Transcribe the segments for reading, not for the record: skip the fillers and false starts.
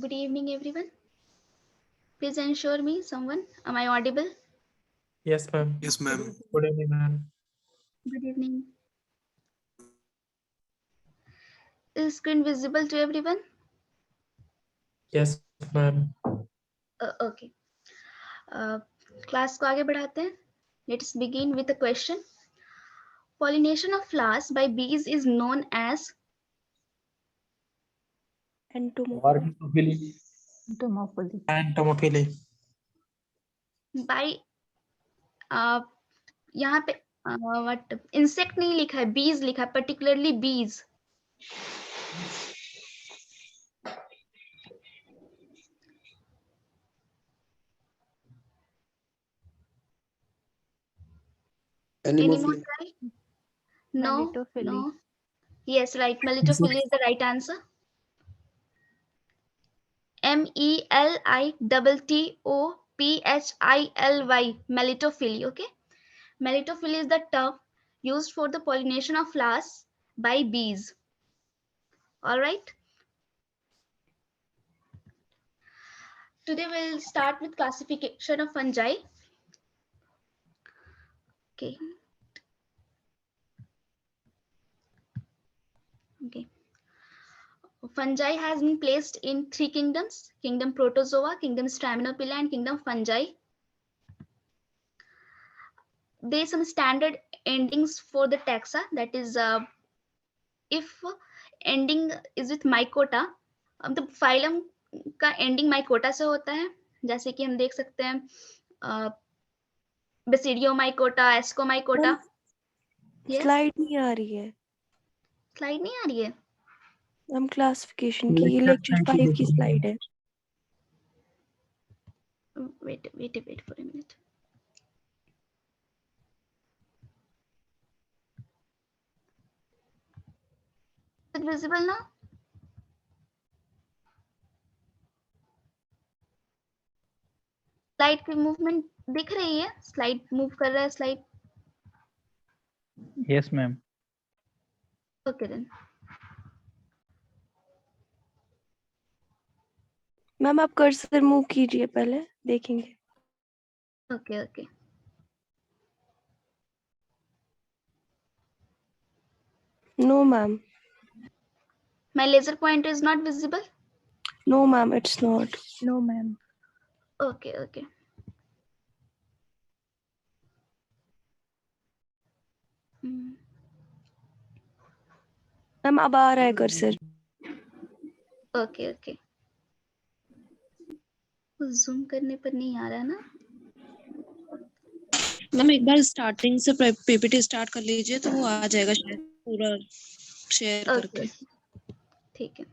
Good evening, everyone. Please ensure me someone. Am I audible? Yes, ma'am. Yes, ma'am. Good evening, ma'am. Good evening. Is screen visible to everyone? Yes, ma'am. Okay. Class को आगे बढ़ाते हैं. Let's begin with a question. Pollination of flowers by bees is known as Entomophily. Entomophily. by यहाँ पे what insect नहीं लिखा है, bees लिखा है, particularly bees. Any more Anemophily. try? No. Melitophily. No. Yes, right. Melitophily is the right answer. Melitophily. Melitophily. Okay. Melitophily is the term used for the pollination of flowers by bees. All right. Today we'll start with classification of fungi. Okay. Okay. Fungi has been placed in three kingdoms: kingdom Protozoa, kingdom Straminophila, and kingdom Fungi. There are some standard endings for the taxa. That is, if ending is with mycota, the phylum का ending mycota से होता है, जैसे कि हम देख सकते हैं Basidiomycota, Ascomycota. Yes? स्लाइड नहीं आ रही है. स्लाइड नहीं आ रही है. हम क्लासिफिकेशन की ये लेक्चर 5 की स्लाइड है. Wait for a minute. Is it visible now? Slide की मूवमेंट दिख रही है? स्लाइड मूव कर रहा है slide? Yes, ma'am. Okay then. Ma'am आप कर्सर मूव कीजिए, पहले देखेंगे. Okay. No ma'am. My laser pointer is not visible? No ma'am, it's not. No, ma'am. Okay. Ma'am अब आ रहा है कर्सर. Okay. जूम करने पर नहीं आ रहा ना? मैम एक बार स्टार्टिंग से पीपीटी स्टार्ट कर लीजिए तो वो आ जाएगा शायद पूरा शेयर करके. Okay. ठीक है.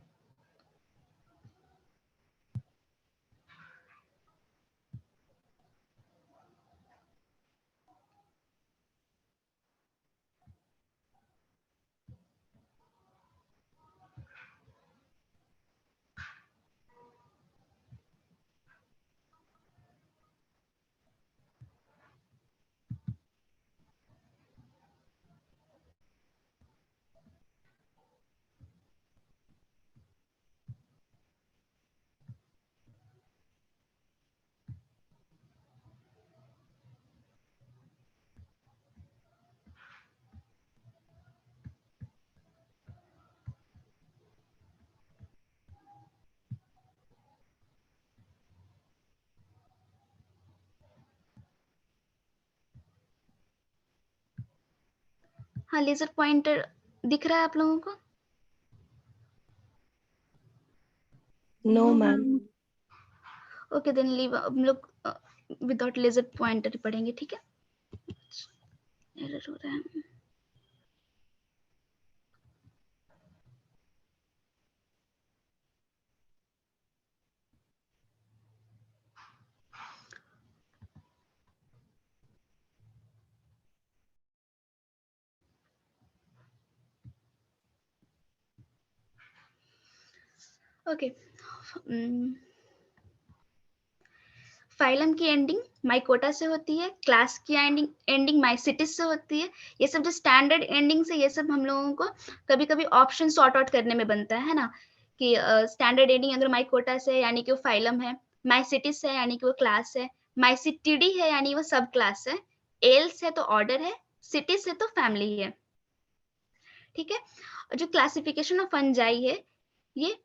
हाँ, लेजर पॉइंटर दिख रहा है आप लोगों को? No ma'am. Okay then leave. हम लोग विदाउट लेजर पॉइंटर पढ़ेंगे, ठीक है? एरर हो रहा है. ओके. फाइलम की एंडिंग माइकोटा से होती है, क्लास की एंडिंग माइसिटिस से होती है. ये सब जो स्टैंडर्ड एंडिंग से, ये सब हम लोगों को कभी कभी ऑप्शन सॉर्ट आउट करने में बनता है ना, कि स्टैंडर्ड एंडिंग अगर माइकोटा से है यानी कि वो फाइलम है, माइसिटिस है यानी कि वो क्लास है, माइसिटिडी है यानी वो सब क्लास है, एल्स है तो ऑर्डर है, सिटिस है तो फैमिली है। ठीक है, जो क्लासिफिकेशन ऑफ फंजाई है ये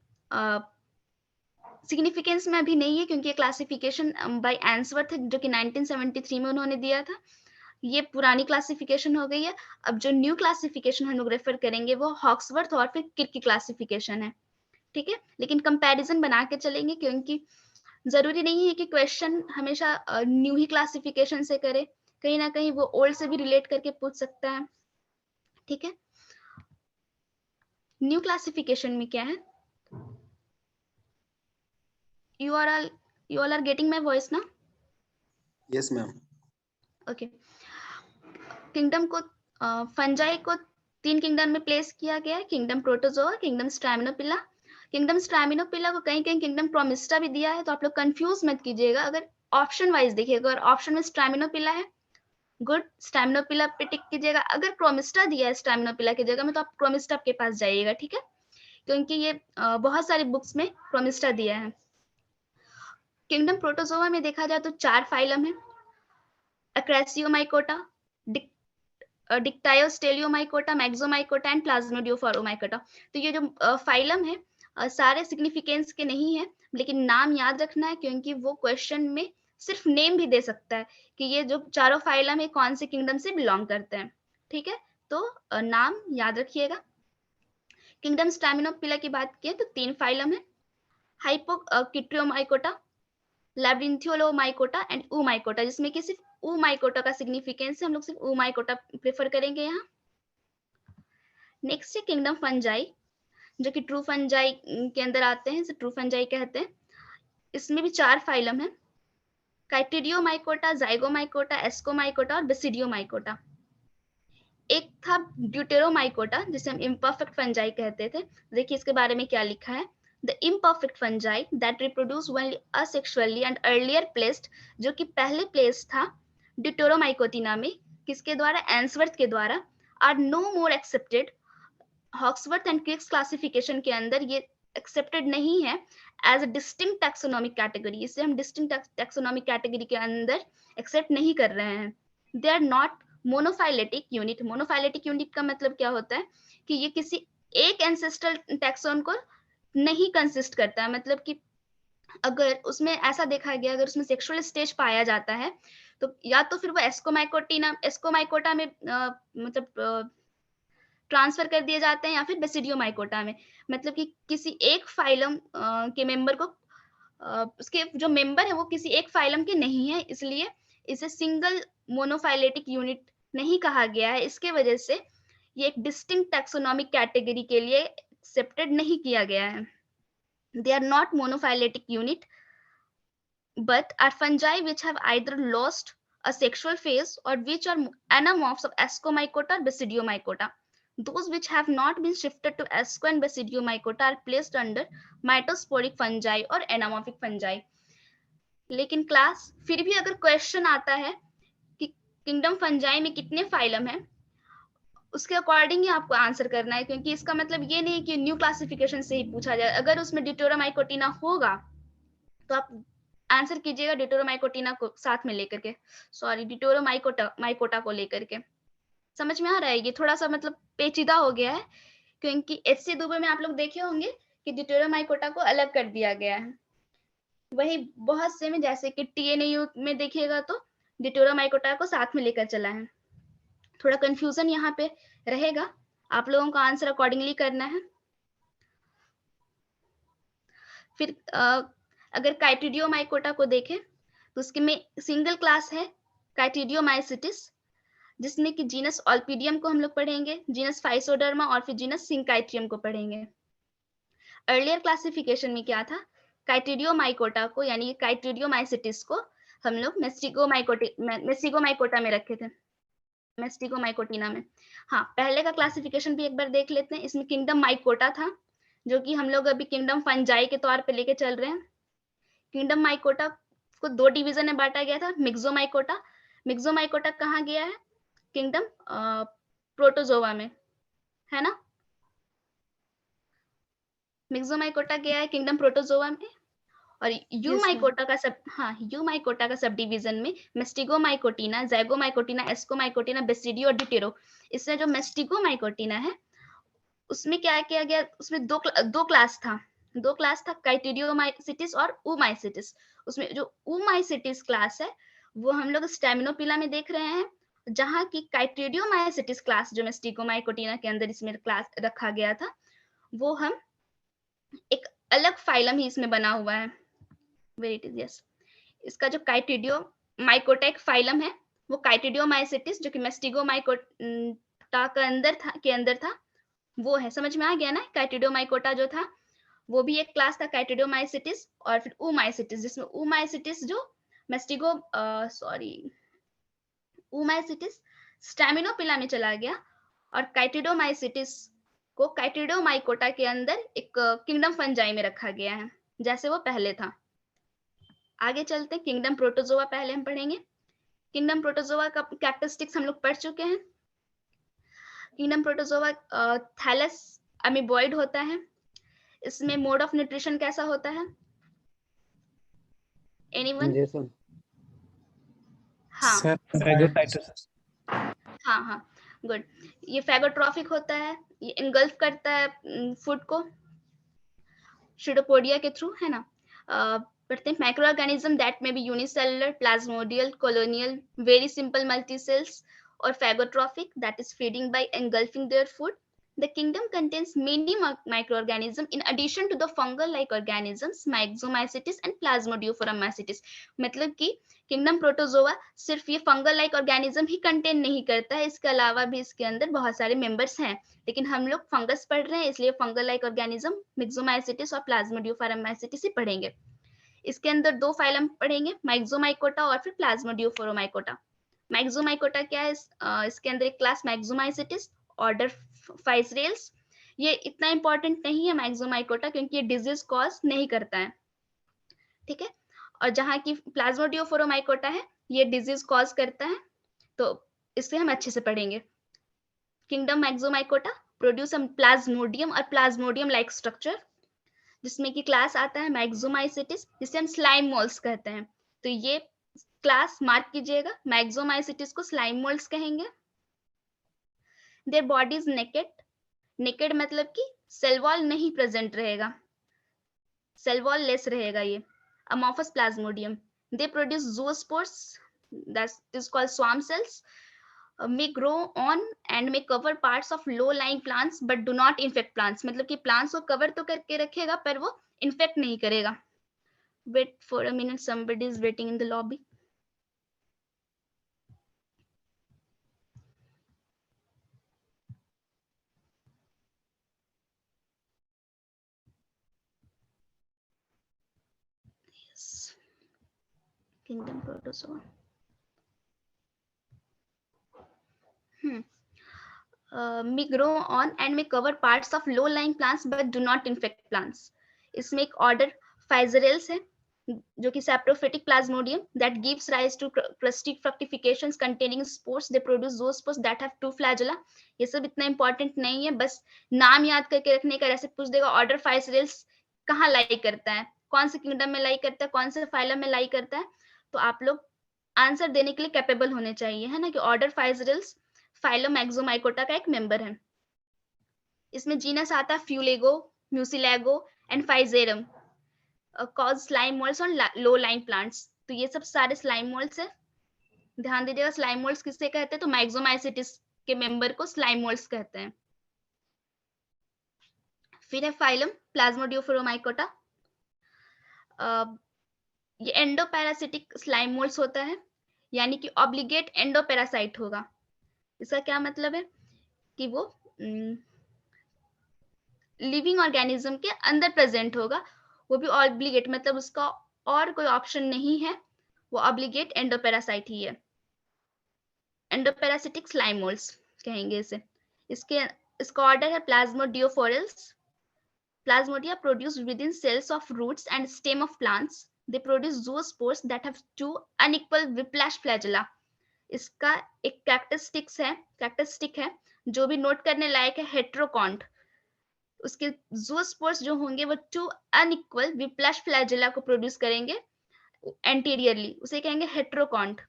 सिग्निफिकेंस में अभी नहीं है क्योंकि ये क्लासिफिकेशन बाय एंसवर्थ जो कि 1973 में उन्होंने दिया था, ये पुरानी क्लासिफिकेशन हो गई है। अब जो न्यू क्लासिफिकेशन हम लोग रेफर करेंगे वो हॉक्सवर्थ और फिर किर्क की क्लासिफिकेशन है। ठीक है, लेकिन कंपैरिजन बना के चलेंगे क्योंकि जरूरी नहीं है कि क्वेश्चन हमेशा न्यू ही क्लासिफिकेशन से करे, कहीं ना कहीं वो ओल्ड से भी रिलेट करके पूछ सकता है। ठीक है, न्यू क्लासिफिकेशन में क्या है, you all are getting my voice ना? Yes, ma'am. ओके, किंगडम को फंजाई को 3 किंगडम में प्लेस किया गया है, किंगडम प्रोटोजोआ, किंगडम स्ट्रैमिनोपिला। किंगडम स्ट्रैमिनोपिला को कहीं कहीं किंगडम प्रोमिस्टा भी दिया है, तो आप लोग कंफ्यूज मत कीजिएगा। अगर ऑप्शन वाइज देखिएगा, अगर ऑप्शन में स्ट्रैमिनोपिला है, गुड, स्ट्रैमिनोपिला पे टिक कीजिएगा। अगर प्रोमिस्टा दिया है स्ट्रैमिनोपिला की जगह में, तो आप प्रोमिस्टा के पास जाइएगा। ठीक है, क्योंकि ये बहुत सारी बुक्स में प्रोमिस्टा दिया है। किंगडम प्रोटोजोआ में देखा जाए तो 4 फाइलम है, अक्रैसियोमाइकोटा, डिक्टायोस्टेलियोमाइकोटा, मैक्सोमाइकोटा एंड प्लाज्मोडियोफोरोमाइकोटा। तो ये जो फाइलम है सारे सिग्निफिकेंस के नहीं है, लेकिन नाम याद रखना है क्योंकि वो क्वेश्चन में सिर्फ नेम भी दे सकता है कि ये जो चारों फाइलम है कौन से किंगडम से बिलोंग करते हैं। ठीक है, तो नाम याद रखिएगा। किंगडम स्टैमिनोपिला की बात किए तो 3 फाइलम है, हाइपोकिट्रियोमाइकोटा, लैब्रिंथियोलोमाइकोटा एंड ऊमाइकोटा, जिसमें कि सिर्फ ऊमाइकोटा का सिग्निफिकेंस है, हम लोग सिर्फ ऊमाइकोटा प्रेफर करेंगे यहाँ। नेक्स्ट है किंगडम फंजाई, जो कि ट्रू फंजाई के अंदर आते हैं, इसे ट्रू फंजाई कहते हैं। इसमें भी 4 फाइलम है, काइटिडियोमाइकोटा, जाइगोमाइकोटा, एस्कोमाइकोटा और बेसिडियोमाइकोटा। एक था ड्यूटेरोमाइकोटा जिसे हम इम्परफेक्ट फंजाई कहते थे। देखिए इसके बारे में क्या लिखा है, the imperfect fungi that reproduce only asexually and earlier placed, जो कि पहले प्लेस था ड्यूटेरोमाइकोटिना में, किसके द्वारा, एंसवर्थ के द्वारा, are no more accepted. Hawksworth and Crick's classification के अंदर ये एक्सेप्टेड नहीं है as a distinct taxonomic category, इसे हम डिस्टिंक्ट टैक्सोनॉमिक कैटेगरी के अंदर एक्सेप्ट नहीं कर रहे हैं। They are not monophyletic unit. Monophyletic unit का मतलब क्या होता है कि ये किसी एक एंसेस्ट्रल टैक्सोन को नहीं कंसिस्ट करता है, मतलब कि अगर उसमें ऐसा देखा गया, अगर उसमें सेक्सुअल स्टेज पाया जाता है तो या तो फिर वो एस्कोमाइकोटा में मतलब ट्रांसफर कर दिए जाते हैं या फिर बेसिडियोमाइकोटा में, मतलब कि किसी एक फाइलम के मेंबर को उसके जो मेंबर है वो किसी एक फाइलम के नहीं है, इसलिए इसे सिंगल मोनोफाइलेटिक यूनिट नहीं कहा गया है। इसके वजह से ये एक डिस्टिंक्ट टैक्सोनॉमिक कैटेगरी के लिए एक्सेप्टेड नहीं किया गया है। They are not monophyletic unit but are fungi which have either lost a sexual phase or which are anamorphs of Ascomycota or Basidiomycota. Those which have not been shifted to Asco and Basidiomycota are placed under mitosporic fungi or anamorphic fungi. लेकिन class फिर भी अगर question आता है कि kingdom fungi में कितने phylum है, उसके अकॉर्डिंग ही आपको आंसर करना है, क्योंकि इसका मतलब ये नहीं कि न्यू क्लासिफिकेशन से ही पूछा जाए। अगर उसमें ड्यूटेरोमाइकोटिना होगा तो आप आंसर कीजिएगा ड्यूटेरोमाइकोटिना को साथ में लेकर के, सॉरी ड्यूटेरोमाइकोटा को लेकर के। समझ में आ रहा है? ये थोड़ा सा मतलब पेचीदा हो गया है क्योंकि एचसी दुबे में आप लोग देखे होंगे कि ड्यूटेरोमाइकोटा को अलग कर दिया गया है। वही बहुत से में जैसे कि टीएनयू में देखिएगा तो ड्यूटेरोमाइकोटा को साथ में लेकर चला है। थोड़ा कंफ्यूजन यहाँ पे रहेगा, आप लोगों का आंसर अकॉर्डिंगली करना है। फिर अगर काइटिडियोमाइकोटा को देखें तो उसके में सिंगल क्लास है काइटिडियोमाइसिटिस, जिसमें कि जीनस ऑल्पीडियम को हम लोग पढ़ेंगे, जीनस फाइसोडर्मा और फिर जीनस सिंकाइट्रियम को पढ़ेंगे। अर्लियर क्लासिफिकेशन में क्या था, काइटिडियोमाइकोटा को यानी काइटिडियोमाइसिटिस को हम लोग मेस्टिगोमाइकोटा में रखे थे, मेस्टिगोमाइकोटिना में। हाँ, पहले का क्लासिफिकेशन भी एक बार देख लेते हैं। इसमें किंगडम माइकोटा था, जो कि हम लोग अभी किंगडम फंजाई के तौर पे लेके चल रहे हैं। किंगडम माइकोटा को 2 डिवीजन में बांटा गया था, मिक्सोमाइकोटा। मिक्सोमाइकोटा कहाँ गया है, किंगडम प्रोटोजोआ में, है ना। मिक्सोमाइकोटा गया है किंगडम प्रोटोजोआ में, और यूमाइकोटा का यूमाइकोटा का सब डिवीजन में मेस्टिगोमाइकोटिना, ज़ैगोमाइकोटिना, एस्कोमाइकोटिना, बेसिडियो और ड्यूटेरो। इसमें जो मेस्टिगोमाइकोटिना है उसमें क्या किया गया, उसमें दो क्लास था काइटिडियोमाइसिटिस और ऊमाइसिटिस। उसमें जो ऊमाइसिटिस क्लास है वो हम लोग स्टेमिनोपिला में देख रहे हैं, जहाँ की काइटिडियोमाइसिटिस क्लास जो मेस्टिगोमाइकोटिना के अंदर इसमें क्लास रखा गया था, वो हम एक अलग फाइलम ही इसमें बना हुआ है। वेयर इट इज, यस, इसका जो काइटिडियोमाइकोटा एक फाइलम है, वो काइटिडियोमाइसिटिस जो कि मेस्टिगोमाइकोटा के अंदर था, वो है। समझ में आ गया ना? काइटिडियोमाइकोटा जो था वो भी एक क्लास था काइटिडियोमाइसिटिस, और फिर ऊमाइसिटिस, जिसमें ऊमाइसिटिस जो ऊमाइसिटिस स्टैमिनोपिला में चला गया, और काइटिडोमाइसिटिस को काइटिडोमाइकोटा के अंदर एक किंगडम फंजाई में रखा गया है, जैसे वो पहले था। आगे चलते हैं, किंगडम प्रोटोजोआ पहले हम पढ़ेंगे। किंगडम प्रोटोजोआ का कैरेक्टरिस्टिक्स हम लोग पढ़ चुके हैं। किंगडम प्रोटोजोआ थैलस अमीबॉइड होता है। इसमें मोड ऑफ न्यूट्रिशन कैसा होता है? एनीवन? हाँ सर फैगोसाइटोसिस। हाँ, गुड। ये फैगोट्रॉफिक होता है, ये इनगल्फ करता है फूड को शिडोपोडिया के थ्रू, है ना। पढ़ते हैं, micro organism that may be unicellular, plasmodial, colonial, very simple multicells, और phagotrophic that is feeding by engulfing their food. The kingdom contains many microorganisms in addition to the fungal-like organisms, myxomycetes and plasmodiophoramycetes. मतलब कि kingdom protozoa सिर्फ ये fungal like organism ही contain नहीं करता है, इसके अलावा भी इसके अंदर बहुत सारे मेंबर्स हैं, लेकिन हम लोग फंगस पढ़ रहे हैं इसलिए फंगल लाइक ऑर्गेनिज्म मिक्सोमाइसिटिस और प्लाज्मोडियोफोरामाइसिटिस ही पढ़ेंगे। इसके अंदर दो फाइलम पढ़ेंगे, मैक्सोमाइकोटा और फिर प्लाज्मोडियोफोरामाइकोटा। मैक्सोमाइकोटा क्या है? इसके अंदर एक क्लास मैक्सोमाइसिटिस, ऑर्डर फाइसरेल्स। ये इतना इंपॉर्टेंट नहीं है मैक्सोमाइकोटा, क्योंकि ये डिजीज कॉज नहीं करता है, ठीक है। और जहाँ की प्लाज्मोडियोफोरामाइकोटा है ये डिजीज कॉज करता है, तो इसे हम अच्छे से पढ़ेंगे। किंगडम मैक्सोमाइकोटा प्रोड्यूस प्लाज्मोडियम और प्लाज्मोडियम लाइक स्ट्रक्चर, जिसमें कि क्लास आता है मैक्सोमाइसिटिस, जिसे हम स्लाइम मोल्स कहते हैं। तो ये क्लास मार्क कीजिएगा, मैक्सोमाइसिटिस को स्लाइम मोल्स कहेंगे। देयर बॉडी इज नेकेड मतलब कि सेल वॉल नहीं प्रेजेंट रहेगा, सेल वॉल लेस रहेगा ये। Amorphous plasmodium, they produce zoospores that is called swarm cells, may grow on and may cover parts of low lying plants but do not infect plants. मतलब कि plants को cover तो करके रखेगा पर वो infect नहीं करेगा। Wait for a minute, somebody is waiting in the lobby. Yes. Kingdom protozoa. May grow on and may cover parts of low-lying plants but do not infect plants. इसमें एक ऑर्डर फाइजरेल्स है जो कि saprophytic Plasmodium that gives rise to crusty fructifications containing spores. They produce those spores that have two flagella. ये सब इतना important नहीं है, बस नाम याद करके रखने का। ऐसे पूछ देगा ऑर्डर फाइजरेल्स कहाँ लाई करता है, कौन से किंगडम में लाई करता है, कौन से फाइलम में लाई करता है, तो आप लोग आंसर देने के लिए कैपेबल होने चाहिए, है ना, कि ऑर्डर फाइजरेल्स फाइलम मैक्सोमाइकोटा का एक मेंबर है। इसमें जीनस आता है Fuligo, Mucilago and Physarum, cause slime molds on low lying plants. तो ये सब सारे स्लाइम मोल्ड्स है, ध्यान दीजिएगा। स्लाइम मोल्ड्स किससे कहते हैं? तो मैक्सोमाइसिटिस के मेंबर को स्लाइम मोल्ड्स कहते हैं। फिर है फाइलम प्लाज्मोडियोफोरामाइकोटा, ये एंडोपैरासिटिक स्लाइम मोल्ड्स होता है, यानी कि ऑब्लिगेट एंडोपैरासाइट होगा। इसका क्या मतलब है कि वो लिविंग ऑर्गेनिज्म के अंदर प्रेजेंट होगा, वो भी ऑब्लिगेट, मतलब उसका और कोई ऑप्शन नहीं है, वो ऑब्लिगेट एंडोपैरासाइट ही है। एंडोपैरासिटिक स्लाइम मोल्ड्स कहेंगे इसे। इसका ऑर्डर है Plasmodiophorales. Plasmodia produced within cells of roots and stem of plants. They produce zoospores that have two unequal whiplash flagella. इसका एक कैरेक्टरिस्टिक है जो भी नोट करने लायक है, हेट्रोकॉन्ट। उसके ज़ूस्पोर्स जो होंगे वो 2 अनइक्वल विप्लैश फ्लैजेला को प्रोड्यूस करेंगे एंटीरियरली, उसे कहेंगे हेट्रोकॉन्ट।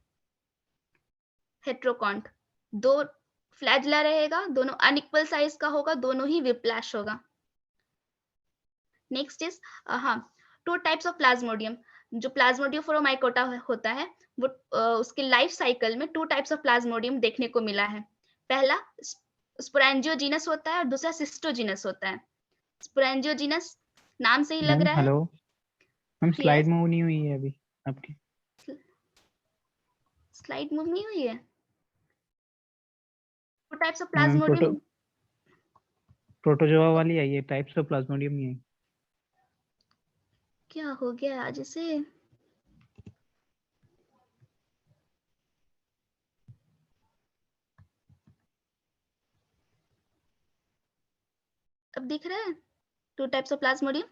हेट्रोकॉन्ट 2 फ्लैजेला रहेगा, दोनों अनइक्वल साइज का होगा, दोनों ही विप्लैश होगा। नेक्स्ट इज हाँ, 2 टाइप्स ऑफ प्लाज्मोडियम। जो प्लाज्मोडियोफोरोमाइकोटा होता है वो उसके लाइफ साइकिल में 2 टाइप्स ऑफ प्लाज्मोडियम देखने को मिला है। पहला स्पोरेंजियोजीनस होता है और दूसरा सिस्टोजीनस होता है। स्पोरेंजियोजीनस नाम से ही लग मैम रहा है। Hello ma'am, Yes. Slide move नहीं हुई है अभी आपकी। स्लाइड मूव नहीं हुई है। 2 types of ma'am Plasmodium. Protozoa वाली आई है, टाइप्स ऑफ प्लाज्मोडियम नहीं आई। क्या हो गया आज इसे? अब दिख रहा है 2 types of plasmodium?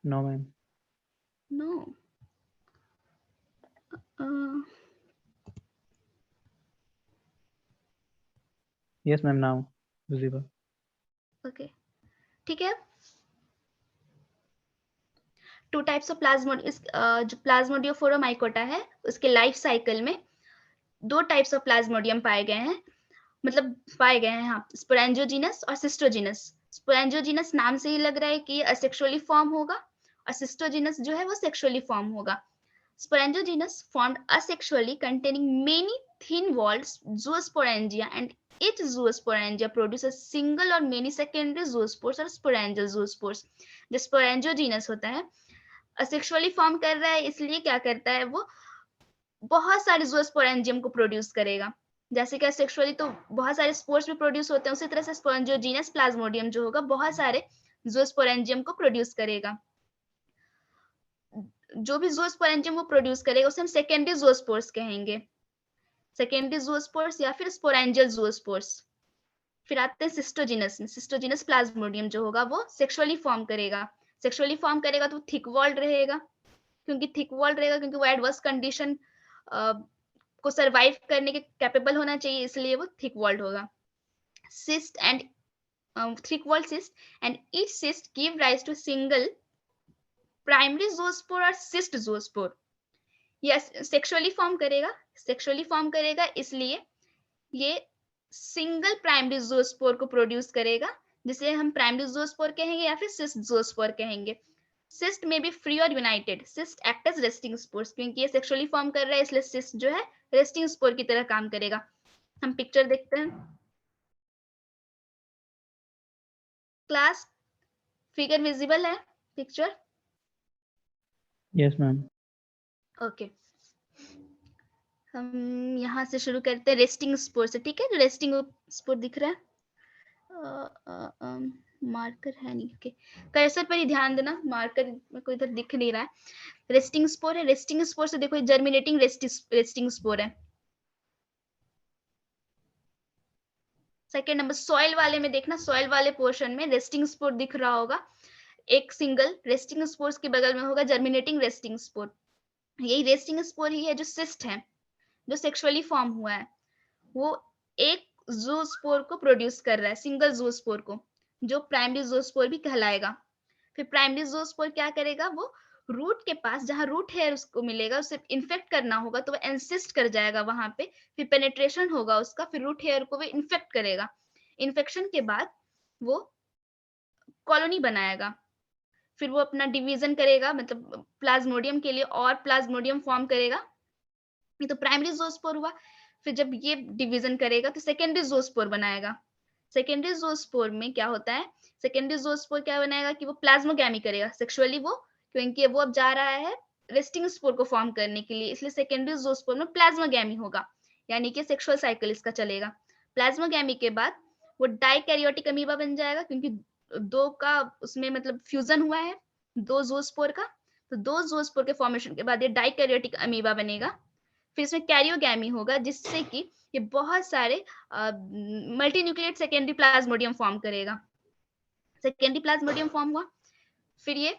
No ma'am. No. Yes ma'am, now visible. Okay, ठीक है। 2 टाइप्स ऑफ प्लाज्मोडियम, जो प्लाज्मोडियोफोरोमाइकोटा है उसके लाइफ साइकिल में 2 टाइप्स ऑफ प्लाज्मोडियम पाए गए हैं, मतलब पाए गए हैं हाँ, स्पोरेंजियोजीनस और सिस्टोजीनस। स्पोरेंजियोजीनस नाम से ही लग रहा है कि ये असेक्सुअली फॉर्म होगा और सिस्टोजीनस जो है वो सेक्सुअली फॉर्म होगा। स्पोरेंजियोजीनस formed asexually containing many thin-walled zoosporangia and each zoosporangia produces single or many secondary zoospores और sporangial zoospores। जो स्पोरेंजियोजीनस होता है असेक्सुअली फॉर्म कर रहा है, इसलिए क्या करता है वो बहुत सारे ज़ूस्पोरेंजियम को प्रोड्यूस करेगा। जैसे कि सेक्सुअली तो बहुत सारे स्पोर्स भी प्रोड्यूस होते हैं, उसी तरह से स्पोरेंजियोजीनस प्लाज्मोडियम जो होगा बहुत सारे ज़ूस्पोरेंजियम को प्रोड्यूस करेगा। जो भी ज़ूस्पोरेंजियम वो प्रोड्यूस करेगा उसे हम सेकेंडरी ज़ूस्पोर्स कहेंगे, सेकेंडरी ज़ूस्पोर्स या फिर स्पोरेंजियल ज़ूस्पोर्स। फिर आते हैं सिस्टोजीनस में। सिस्टोजीनस प्लाज्मोडियम जो होगा वो सेक्सुअली फॉर्म करेगा। सेक्सुअली फॉर्म करेगा तो थिक वॉल्ड रहेगा, क्योंकि वो एडवर्स कंडीशन को सरवाइव करने के कैपेबल होना चाहिए, इसलिए वो थिक वॉल्ड होगा। Cyst and thick walled cyst and each cyst give rise to single primary zoospore और cyst zoospore. Yes, sexually form करेगा, इसलिए ये सिंगल प्राइमरी ज़ूस्पोर को प्रोड्यूस करेगा, जिसे हम प्राइमरी ज़ूस्पोर कहेंगे या फिर सिस्ट ज़ूस्पोर कहेंगे। सिस्ट में भी फ्री और united. Cyst act as resting spores, क्योंकि ये सेक्सुअली फॉर्म कर रहा है इसलिए सिस्ट जो है रेस्टिंग स्पोर की तरह काम करेगा। हम पिक्चर देखते हैं। क्लास फिगर विजिबल है पिक्चर? Yes ma'am. ओके, हम यहाँ से शुरू करते हैं रेस्टिंग स्पोर से, ठीक है? जो रेस्टिंग स्पोर दिख रहा है, मार्कर है नहीं, ओके, कर्सर पर ही ध्यान देना, मार्कर मेरे को इधर दिख नहीं रहा है। रेस्टिंग स्पोर है, रेस्टिंग स्पोर से देखो जर्मिनेटिंग रेस्टिंग स्पोर है। सेकेंड नंबर सॉइल वाले में देखना, सॉइल वाले पोर्शन में रेस्टिंग स्पोर दिख रहा होगा, एक सिंगल रेस्टिंग स्पोर्स के बगल में होगा जर्मिनेटिंग रेस्टिंग स्पोर। यही रेस्टिंग स्पोर ही है जो सिस्ट है, जो सेक्सुअली फॉर्म हुआ है, वो एक ज़ूस्पोर को प्रोड्यूस कर रहा है, सिंगल ज़ूस्पोर को, जो प्राइमरी ज़ूस्पोर भी कहलाएगा। फिर प्राइमरी ज़ूस्पोर क्या करेगा, वो रूट के पास जहां रूट हेयर उसको मिलेगा, उसे इन्फेक्ट करना होगा तो वो एंसिस्ट कर जाएगा वहां पे, फिर पेनेट्रेशन होगा उसका, फिर रूट हेयर को वो इन्फेक्ट करेगा। इन्फेक्शन के बाद वो कॉलोनी बनाएगा, फिर वो अपना डिवीजन करेगा, मतलब प्लाज्मोडियम के लिए और प्लाज्मोडियम फॉर्म करेगा। ये तो प्राइमरी ज़ूस्पोर हुआ। फिर जब ये डिवीजन करेगा तो सेकेंडरी ज़ूस्पोर बनाएगा। सेकेंडरी ज़ूस्पोर में क्या होता है, सेकेंडरी ज़ूस्पोर क्या बनाएगा कि वो प्लाज्मोगैमी करेगा सेक्सुअली, वो क्योंकि वो अब जा रहा है रेस्टिंग स्पोर को फॉर्म करने के लिए, इसलिए सेकेंडरी ज़ूस्पोर में प्लाज्मोगैमी होगा, यानी कि सेक्सुअल साइकिल इसका चलेगा। प्लाज्मोगैमी के बाद वो डाइकैरियोटिक अमीबा बन जाएगा, क्योंकि 2 का उसमें मतलब फ्यूजन हुआ है 2 ज़ूस्पोर का, तो 2 ज़ूस्पोर के फॉर्मेशन के बाद ये डाइकैरियोटिक अमीबा बनेगा। फिर इसमें कैरियोगैमी होगा, जिससे कि ये बहुत सारे मल्टीन्यूक्लिएट सेकेंडरी प्लाज्मोडियम फॉर्म करेगा। सेकेंडरी प्लाज्मोडियम फॉर्म हुआ, फिर ये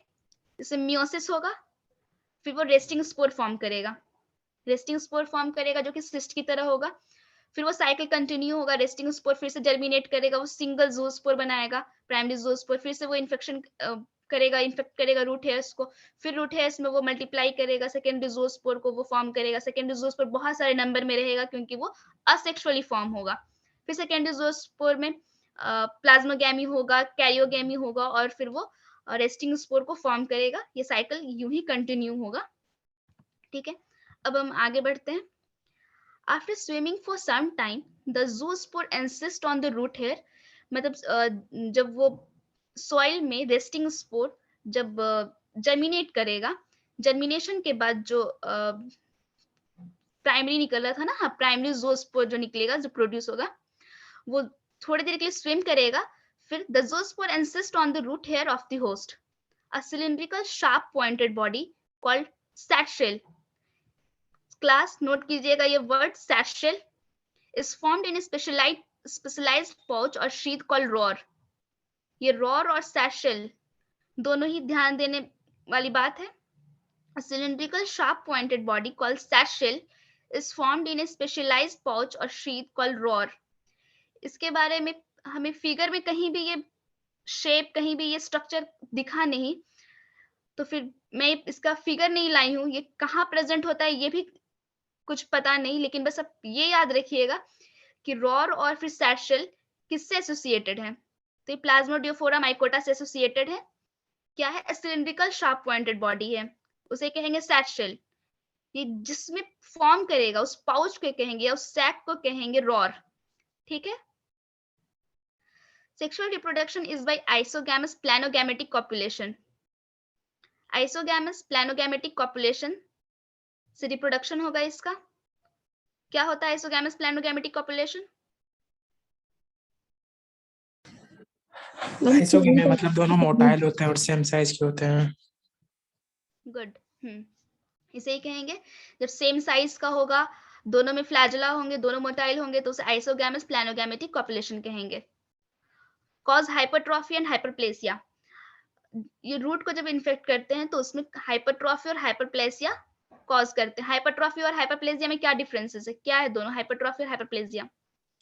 इसमें मियोसिस होगा, फिर वो रेस्टिंग स्पोर फॉर्म करेगा। रेस्टिंग स्पोर फॉर्म करेगा जो कि सिस्ट की तरह होगा, फिर वो साइकिल कंटिन्यू होगा, रेस्टिंग स्पोर फिर से जर्मिनेट करेगा, वो सिंगल ज़ूस्पोर बनाएगा, प्राइमरी ज़ूस्पोर, फिर से वो इन्फेक्शन करेगा, इन्फेक्ट करेगा रूट हेयर्स को, फिर रूट हेयर्स में वो मल्टीप्लाई करेगा, सेकेंडरी ज़ूस्पोर को वो फॉर्म करेगा, सेकेंडरी ज़ूस्पोर बहुत सारे नंबर में रहेगा क्योंकि वो असेक्सुअली फॉर्म होगा, फिर सेकेंडरी ज़ूस्पोर में प्लाज्मोगैमी होगा, कैरियोगैमी होगा और फिर वो रेस्टिंग स्पोर को फॉर्म करेगा। ये साइकिल यूं ही कंटिन्यू होगा। ठीक है, अब हम आगे बढ़ते हैं। After swimming for some time, the zoospore insists on the root hair. मतलब जब वो सॉइल में रेस्टिंग स्पोर जब जर्मिनेट करेगा, जर्मिनेशन के बाद जो प्राइमरी निकल रहा था ना, हाँ, प्राइमरी ज़ूस्पोर जो निकलेगा, जो प्रोड्यूस होगा, वो थोड़ी देर के लिए स्विम करेगा, फिर the zoospore insists on the root hair of the host. A cylindrical sharp pointed body called satchel. Class note कीजिएगा ये word, satchel is formed in a specialized pouch or sheath called roar. ये roar और satchel दोनों ही ध्यान देने वाली बात है। A cylindrical sharp pointed body called satchel is formed in a specialized pouch or sheath called roar. इसके बारे में हमें फिगर में कहीं भी ये शेप, कहीं भी ये स्ट्रक्चर दिखा नहीं, तो फिर मैं इसका फिगर नहीं लाई हूँ, ये कहाँ प्रेजेंट होता है ये भी कुछ पता नहीं, लेकिन बस अब ये याद रखिएगा कि रॉर और फिर सैशल किससे एसोसिएटेड है, तो ये प्लाज्मोडियोफोरा माइकोटा से एसोसिएटेड है। क्या है? सिलिंड्रिकल शार्प पॉइंटेड बॉडी है, उसे कहेंगे सैशल। ये जिसमें फॉर्म करेगा उस पाउच को कहेंगे, उस सैक को कहेंगे रॉर। ठीक है, sexual reproduction is by isogamous planogametic copulation. Isogamous planogametic copulation से रिप्रोडक्शन होगा इसका। क्या होता है आइसोगैमस प्लानोगैमेटिक कॉपुलेशन? आइसोगैमी मतलब दोनों मोटाइल होते हैं और सेम साइज के होते हैं। गुड, इसे ही कहेंगे। जब सेम साइज का होगा, दोनों में फ्लैजेला होंगे, दोनों मोटाइल होंगे, तो उसे आइसोगैमस प्लानोगैमेटिक कॉपुलेशन कहेंगे। Cause hypertrophy and hyperplasia. ये रूट को जब इन्फेक्ट करते हैं तो उसमें हाइपरट्रॉफी और हाइपरप्लेसिया कॉज करते हैं। हाइपरट्रॉफी और हाइपरप्लेसिया में क्या डिफरेंसेस है, क्या है दोनों, हाइपरट्रॉफी और हाइपरप्लेसिया?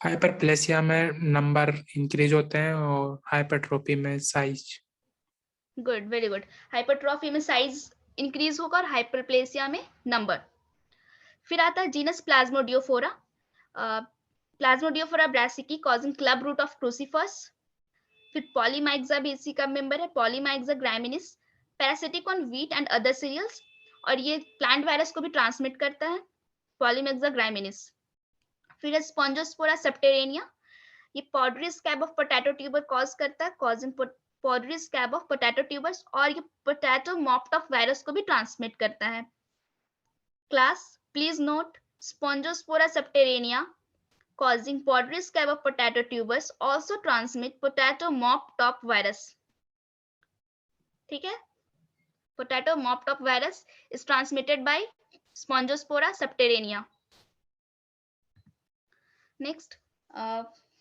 हाइपरप्लेसिया में नंबर इंक्रीज होते हैं और हाइपरट्रोफी में size. Good, very good. Hypertrophy में साइज इंक्रीज होगा और हाइपरप्लेसिया में नंबर। फिर आता है genus Plasmodiophora. Plasmodiophora brassicae causing club root of crucifers. फिर पॉलीमाइक्सा भी इसी का मेंबर है, Polymyxa graminis, parasitic on wheat and other cereals, और ये प्लांट वायरस को भी ट्रांसमिट करता है, पॉलीमाइक्सा ग्रामिनिस। फिर स्पॉन्जोस्पोरा सबटेरेनिया, ये powdery scab of potato tuber cause करता है, causing powdery scab of potato tubers, और ये पोटैटो मॉप टॉप वायरस को भी ट्रांसमिट करता है। Class please note, Spongospora subterranea causing powdery scab of potato tubers also transmit potato mop top virus. ठीक है, potato mop top virus is transmitted by Spongospora subterranea. Next,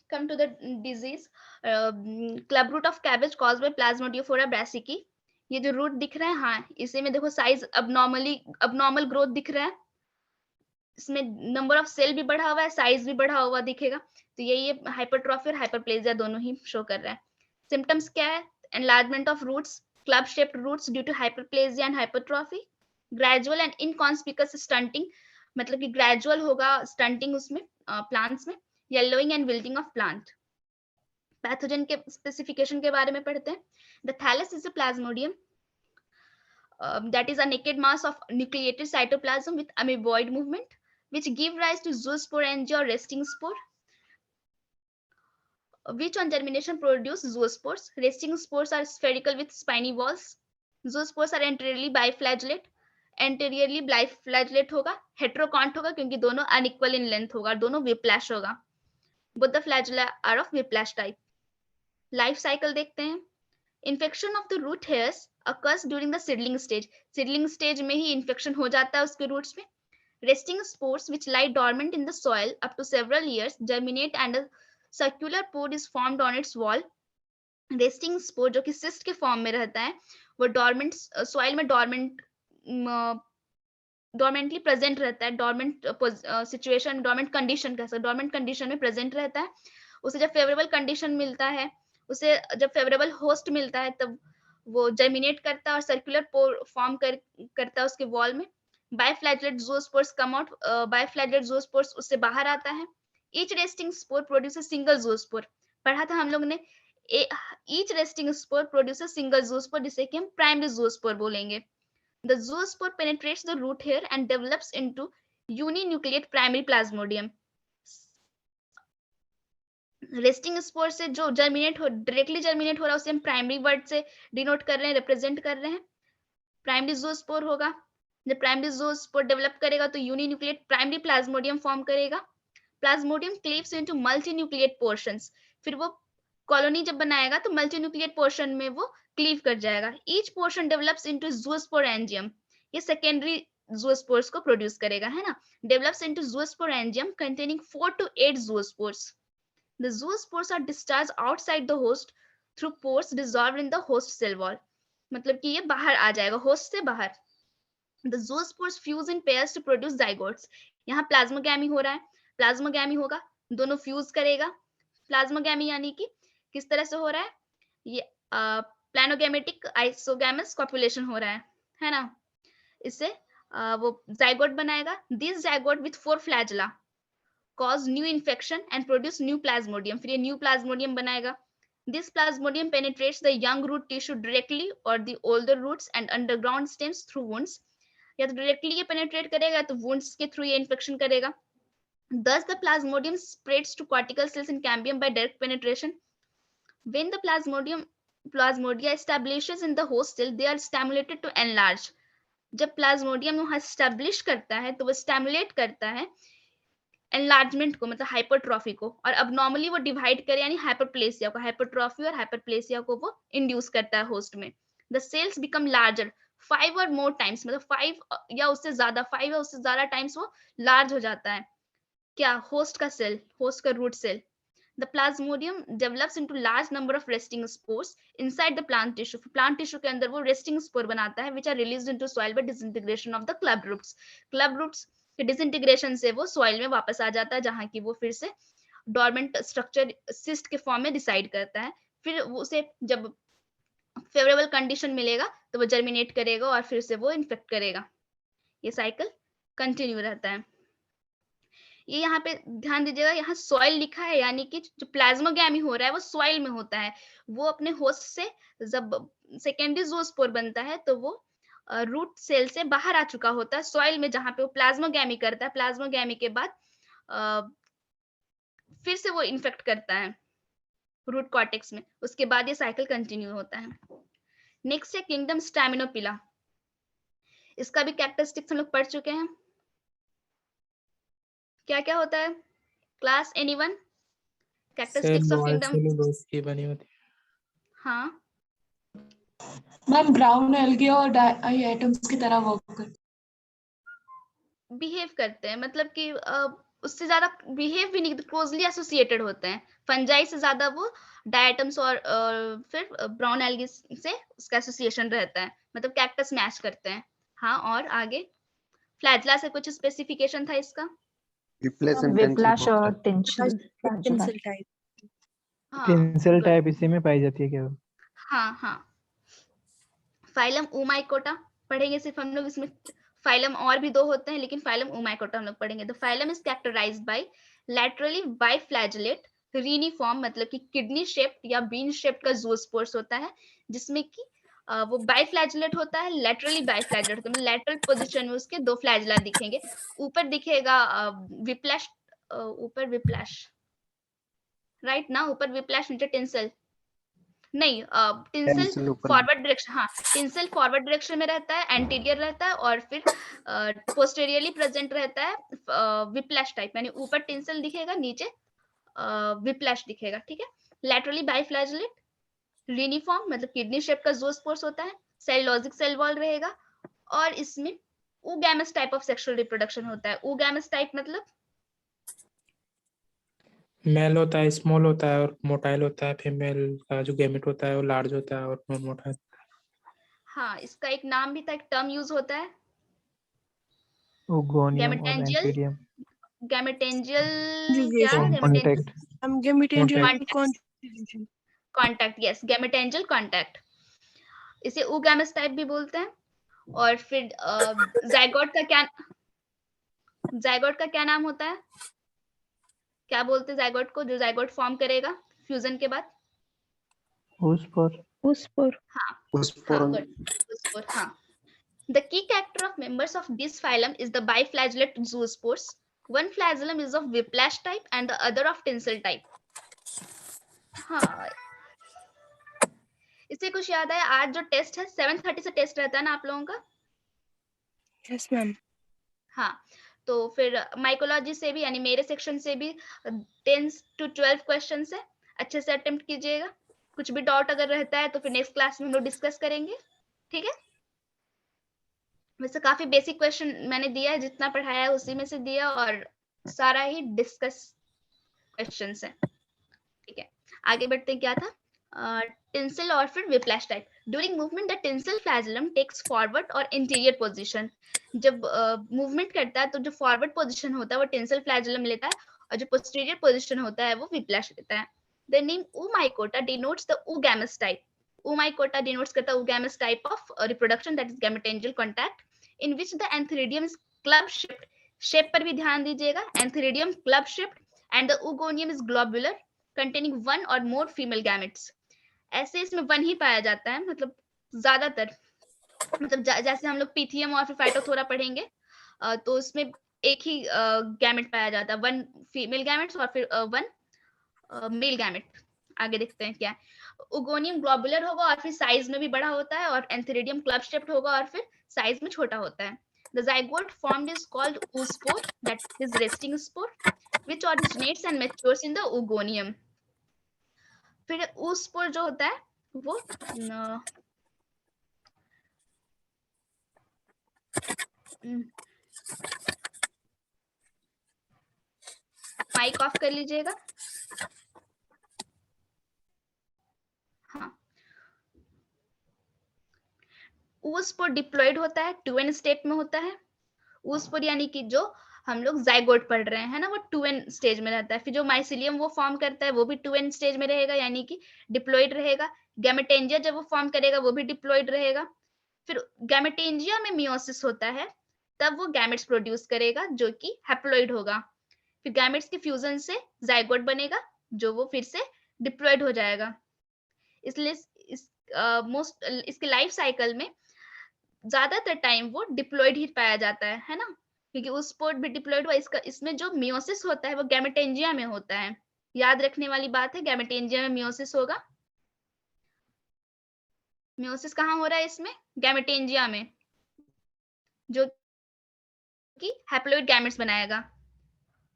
come to the disease. Club root of cabbage caused by Plasmodiophoria brassicae. ये जो root दिख रहा है, हाँ, इसी में देखो साइज abnormal ग्रोथ दिख रहा है, इसमें नंबर ऑफ सेल भी बढ़ा हुआ है, साइज भी बढ़ा हुआ दिखेगा, तो ये हाइपरट्रॉफी और हाइपरप्लेजिया दोनों ही शो कर रहा है। सिम्टम्स क्या है? Enlargement of roots, club shaped roots due to hyperplasia and hypertrophy, gradual and inconspicuous stunting, मतलब कि ग्रेजुअल होगा स्टंटिंग उसमें प्लांट्स में, yellowing and wilting of plant. Pathogen के स्पेसिफिकेशन के बारे में पढ़ते हैं। The thallus is a plasmodium that is a naked mass of nucleated cytoplasm with amoeboid movement, which give rise to zoosporangia or resting spore, which on germination produce zoospores. Resting spores are spherical with spiny walls. Zoospores are anteriorly biflagellate. Anteriorly biflagellate होगा, heterocont होगा क्योंकि दोनों unequal in length होगा, दोनों whiplash होगा. Both the flagella are of whiplash type. Life cycle देखते हैं. Infection of the root hairs occurs during the seedling stage. Seedling stage में ही infection हो जाता है उसके roots में. Resting spores which lie dormant in the soil up to several years germinate and a circular pore is formed on its wall. Resting spore जो कि cyst के form में रहता है, वो dormant soil में dormant डोरमेंटली प्रेजेंट रहता है, डोरमेंट सिचुएशन, डोरमेंट कंडीशन कह सकते, डोरमेंट कंडीशन में प्रेजेंट रहता है। उसे जब फेवरेबल कंडीशन मिलता है, उसे जब फेवरेबल होस्ट मिलता है, तब वो जर्मिनेट करता है और सर्कुलर पोर फॉर्म करता है उसके वॉल में। बायफ्लैगेलेट ज़ूओस्पोर्स कम आउट, बायफ्लैगेलेट ज़ूओस्पोर्स उससे बाहर आता है। Each resting spore produces single zoospore, पढ़ा था हम लोग ने। Each resting spore produces single zoospore, जिसे कि हम प्राइमरी ज़ूओस्पोर बोलेंगे। The zoospore penetrates the root hair and develops into uninucleate primary plasmodium. Resting spore से जो डायरेक्टली जर्मिनेट हो रहा है उसे हम प्राइमरी वर्ड से डिनोट कर रहे हैं, रिप्रेजेंट कर रहे हैं। प्राइमरी ज़ूओस्पोर होगा, जब प्राइमरी ज़ूओस्पोर डेवलप करेगा तो यूनिन्यूक्लिएट प्राइमरी प्लाज्मोडियम फॉर्म करेगा। प्लाज्मोडियम क्लीव्स इनटू मल्टीन्यूक्लिएट पोर्शंस, फिर वो कॉलोनी जब बनाएगा तो मल्टीन्यूक्लिएट पोर्शन में वो क्लीव कर जाएगा। Each portion develops into zoosporangium, ये सेकेंडरी ज़ूओस्पोर्स को प्रोड्यूस करेगा, है ना। Develops into zoosporangium containing 4 to 8 zoospores. The zoospores are discharged outside the host through pores dissolved in the host cell wall, मतलब कि ये बाहर आ जाएगा होस्ट से बाहर। The zoospores fuse in pairs to produce zygotes, यहाँ प्लाज्मोगैमी हो रहा है, प्लाज्मोगैमी होगा, दोनों फ्यूज करेगा। प्लाज्मोगैमी यानी कि किस तरह से हो रहा है, ये प्लानोगैमेटिक आइसोगैमस कॉपुलेशन हो रहा है ना। इससे वो जाइगोट बनाएगा। This zygote with 4 flagella cause new infection and produce new plasmodium, फिर ये new plasmodium बनाएगा। This plasmodium penetrates the young root tissue directly or the older roots and underground stems through wounds, या तो directly ये penetrate करेगा तो wounds के through ये infection करेगा। Thus the plasmodium spreads to cortical cells in cambium by direct penetration. When the plasmodia establishes in the host cell, they are stimulated to enlarge. जब plasmodium वहाँ establish करता है तो वो stimulate करता है एनलार्जमेंट को, मतलब हाइपरट्रॉफी को, और अब नॉर्मली वो डिवाइड करे यानी हाइपरप्लेसिया को, हाइपरट्रॉफी और हाइपरप्लेसिया को वो इंड्यूस करता है होस्ट में। द सेल्स बिकम लार्जर 5 और मोर टाइम्स, मतलब 5 या उससे ज्यादा टाइम्स वो लार्ज हो जाता है। क्या? होस्ट का सेल, होस्ट का root cell. The plasmodium develops into large number of resting spores inside the plant tissue. Plant tissue के अंदर वो resting spore बनाता है, which are released into soil by disintegration of the club roots. Club roots के disintegration से वो soil में वापस आ जाता है, जहाँ की वो फिर से dormant structure cyst के form में decide करता है। फिर उसे जब favorable condition मिलेगा तो वो germinate करेगा और फिर से वो infect करेगा। ये cycle continue रहता है। ये यहाँ पे ध्यान दीजिएगा, यहाँ सॉइल लिखा है, यानी कि जो प्लाज्मोगैमी हो रहा है वो सॉइल में होता है। वो अपने होस्ट से जब सेकेंडरी ज़ूओस्पोर बनता है तो वो रूट सेल से बाहर आ चुका होता है सॉइल में, जहाँ पे वो प्लाज्मोगैमी करता है। प्लाज्मोगैमी के बाद फिर से वो इन्फेक्ट करता है रूट कॉर्टेक्स में, उसके बाद ये साइकिल कंटिन्यू होता है। नेक्स्ट है किंगडम स्टैमिनोपिला। इसका भी कैरेक्टरिस्टिक्स हम लोग पढ़ चुके हैं। क्या क्या होता है class, anyone? Characteristics of kingdom. Cellulose की बनी होती है। हाँ, मैम ब्राउन एल्गे और डाई एटम्स की तरह वर्क करते बिहेव करते हैं, मतलब कि उससे ज्यादा बिहेव भी नहीं, क्लोजली एसोसिएटेड होते हैं। फंजाई से ज्यादा वो डायटम्स और फिर ब्राउन एल्गी से उसका एसोसिएशन रहता है, मतलब कैक्टस मैच करते हैं। हाँ, और आगे फ्लैजला से कुछ स्पेसिफिकेशन था इसका। विप्लाश और टिंशल टिंसल टाइप। हाँ, टिंसल good. टाइप इसी में पाई जाती है क्या? हाँ। फाइलम ओमाइकोटा पढ़ेंगे सिर्फ हम लोग, इसमें फाइलम और भी 2 होते हैं, लेकिन फाइलम ओमाइकोटा हम लोग पढ़ेंगे। The phylum is characterized by laterally biflagellate reniform, मतलब कि किडनी शेप्ड या बीन शेप्ड का ज़ूओस्पोर्स होता है, जिसमें कि वो बाइफ्लैजेलेट होता है, लैटरली बाइफ्लैजेलेट होता है, मतलब लैटरल पोजीशन में उसके 2 फ्लैजेला दिखेंगे। ऊपर दिखेगा विप्लैश, ऊपर विप्लैश, राइट ना, ऊपर विप्लैश, नीचे टिंसल नहीं, टिंसल फॉरवर्ड डायरेक्शन, हाँ टिंसल फॉरवर्ड डायरेक्शन में रहता है, एंटीरियर रहता है, और फिर पोस्टेरियरली प्रेजेंट रहता है विप्लैश टाइप, यानी ऊपर टिंसल दिखेगा, नीचे विप्लैश दिखेगा, ठीक है। लैटरली बाइफ्लैजेलेट रीनिफॉर्म, मतलब किडनी शेप का ज़ूओस्पोर्स होता है, सेलुलोजिक सेल वॉल रहेगा, और इसमें oogamous type of sexual reproduction होता है। oogamous टाइप मतलब मेल होता है, स्मॉल होता है और मोटाइल होता है। फीमेल का जो गैमेट होता है वो लार्ज होता है और नॉन मोटाइल। हाँ, इसका एक नाम भी था, एक टर्म यूज होता है, Ogonium or Gametangial, Antheridium. gametangial क्या? Conjugation. Contact. Gametangial Contact. conjugation. Contact, yes, gametangial contact, इसे oogamous टाइप भी बोलते हैं। और फिर जाइगोट का क्या नाम होता है? क्या बोलते हैं जाइगोट को, जो जाइगोट फॉर्म करेगा फ्यूजन के बाद? Oospore. oospore, हाँ, Oospore. good. हाँ. The key character of members of this phylum is the biflagellate zoospores. One flagellum is of whiplash type and the other of tinsel type. हाँ, इससे कुछ याद है? आज जो टेस्ट है 7:30 से टेस्ट रहता है ना आप लोगों का? Yes, ma'am. हाँ, तो फिर माइकोलॉजी से भी, यानी मेरे सेक्शन से भी 10 to 12 क्वेश्चन है, अच्छे से अटेम्प्ट कीजिएगा। कुछ भी डाउट अगर रहता है तो फिर नेक्स्ट क्लास में हम लोग डिस्कस करेंगे, ठीक है? वैसे काफी बेसिक क्वेश्चन मैंने दिया है, जितना पढ़ाया है उसी में से दिया, और सारा ही डिस्कस क्वेश्चंस है, ठीक है? आगे बढ़ते हैं, क्या था? टिंसल और फिर whiplash type. During movement the tinsel flagellum takes forward और इंटीरियर पोजीशन। जब मूवमेंट करता है तो जो फॉरवर्ड पोजीशन होता है वो टिंसल फ्लैजेलम लेता है, और जो पोस्टीरियर पोजीशन होता है वो whiplash लेता है। The name oomycota denotes the oogamous type. Oomycota denotes करता है oogamous type of reproduction, that is gametangial contact, in which the antheridium is club shaped. Shape पर भी ध्यान दीजिएगा, antheridium club shaped and the oogonium is globular containing one or more female gametes. ऐसे इसमें one ही पाया जाता है, मतलब ज्यादातर, मतलब जैसे हम लोग पीथियम और फिर फाइटोथोरा पढ़ेंगे तो उसमें एक ही गैमेट पाया जाता है, वन फीमेल गैमेट्स और फिर वन मेल गैमेट। आगे देखते हैं क्या है। ओगोनियम ग्लोबुलर होगा और फिर साइज में भी बड़ा होता है, और एंथेरिडियम क्लब शेप्ड होगा और फिर साइज में छोटा होता है। The zygote formed is called oospore, that is resting spore, which originates and matures in the oogonium. फिर oospore जो होता है वो माइक ऑफ कर लीजिएगा। हाँ, oospore डिप्लॉयड होता है, 2n स्टेट में होता है। oospore यानी कि जो हम लोग जाइगोट पढ़ रहे हैं ना, वो 2n स्टेज में रहता है। फिर जो माइसिलियम वो फॉर्म करता है वो भी 2n स्टेज में रहेगा, यानी कि डिप्लॉयड रहेगा। गैमेटेंजिया जब वो फॉर्म करेगा वो भी डिप्लॉयड रहेगा। फिर गैमेटेंजिया में मियोसिस होता है, तब वो गैमेट्स प्रोड्यूस करेगा जो कि हैप्लॉइड होगा। फिर गैमेट्स के फ्यूजन से जाइगोट बनेगा, जो वो फिर से डिप्लॉयड हो जाएगा। इसलिए इसके लाइफ साइकिल में ज्यादातर टाइम वो डिप्लॉयड ही पाया जाता है ना, क्योंकि उस स्पोर्ट भी डिप्लॉयड हुआ। इसमें जो मियोसिस होता है वो गैमेटेंजिया में होता है। याद रखने वाली बात है, गैमेटेंजिया में मियोसिस होगा। मियोसिस कहाँ हो रहा है इसमें? गैमेटेंजिया में, जो कि हैप्लॉइड गैमेट्स बनाएगा।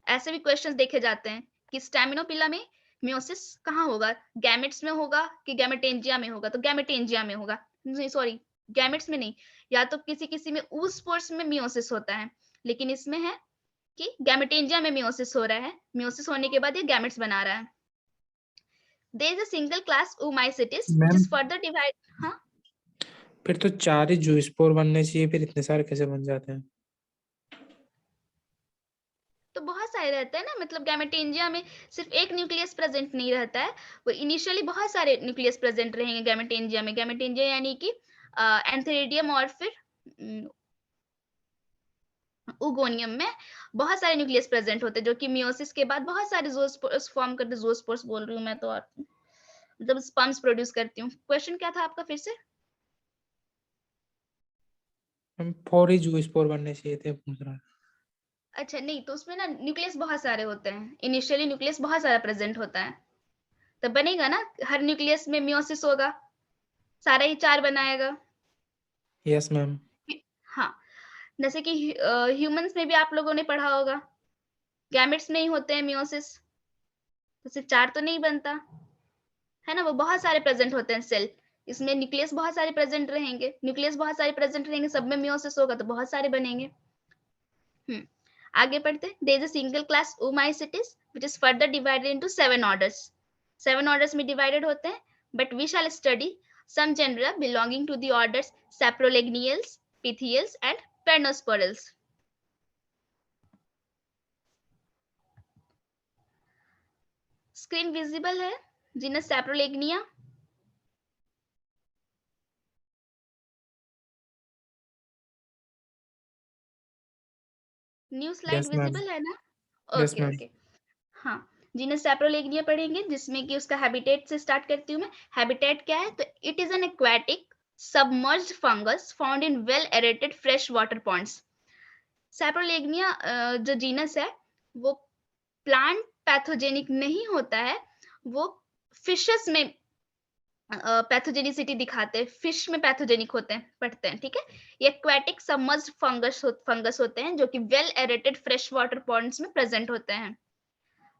ऐसे भी क्वेश्चंस देखे जाते हैं कि स्टैमिनोपिला में मियोसिस कहाँ होगा, गैमेट्स में होगा कि गैमेटेंजिया में होगा? तो गैमेटेंजिया में होगा, सॉरी गैमेट्स में नहीं, या तो किसी में oospores में मियोसिस होता है, लेकिन इसमें है कि गैमेटेंजिया में मियोसिस हो रहा है। मियोसिस होने के बाद ये गैमेट्स बना रहा है। There is a single class Oomycetes which is further divided. हाँ, फिर तो 4 ही जूस्पोर बनने चाहिए, फिर इतने सारे कैसे बन जाते हैं? तो बहुत सारे रहते हैं ना, मतलब गैमेटेंजिया में सिर्फ एक न्यूक्लियस प्रेजेंट नहीं रहता है, वो इनिशियली बहुत सारे न्यूक्लियस प्रेजेंट रहेंगे गैमेटेंजिया में। गैमेटेंजिया यानी कि एंथेरिडियम और फिर ओगोनियम में बहुत सारे न्यूक्लियस प्रेजेंट होते हैं, जो कि मियोसिस के बाद बहुत सारे ज़ूस्पोर्स फॉर्म करते हैं। ज़ूस्पोर्स बोल रही हूँ मैं तो, और मतलब स्पर्म्स प्रोड्यूस करती हूँ। क्वेश्चन क्या था आपका फिर से? हम 4 ही जूस्पोर बनने चाहिए थे, पूछ रहा। अच्छा नहीं, तो उसमें ना न्यूक्लियस बहुत सारे होते हैं, इनिशियली न्यूक्लियस बहुत सारा प्रेजेंट होता है, तब बनेगा ना, हर न्यूक्लियस में मियोसिस होगा, सारा ही 4 बनाएगा। Yes ma'am. हाँ, जैसे कि ह्यूमंस में भी आप लोगों ने पढ़ा होगा, गैमेट्स में ही होते हैं मियोसिस, तो सिर्फ 4 तो नहीं बनता है ना, वो बहुत सारे प्रेजेंट होते हैं सेल। इसमें न्यूक्लियस बहुत सारे प्रेजेंट रहेंगे, न्यूक्लियस बहुत सारे प्रेजेंट रहेंगे, सब में मियोसिस होगा तो बहुत सारे बनेंगे। आगे बढ़ते हैं। There is a single class Oomycetes which is further divided into 7 orders. 7 orders में divided होते हैं, but we shall study some genera belonging to the orders Saprolegnials, Pithials and Pernosporals. Screen visible है? Genus Saprolegnia. New slide Yes, ma'am. Visible है ना? Yes, okay ma'am. Okay. हाँ, genus Saprolegnia पढ़ेंगे, जिसमें कि उसका हैबिटेट से स्टार्ट करती हूँ मैं। हैबिटेट क्या है? तो it is an aquatic submerged fungus found in well aerated fresh water ponds. Saprolegnia जो जीनस है वो प्लांट पैथोजेनिक नहीं होता है, वो फिशेस में पैथोजेनिसिटी दिखाते हैं, फिश में पैथोजेनिक होते हैं, पढ़ते हैं, ठीक है। ये एक्वाटिक सबमर्ज्ड फंगस होते हैं जो कि well aerated fresh water ponds में प्रेजेंट होते हैं।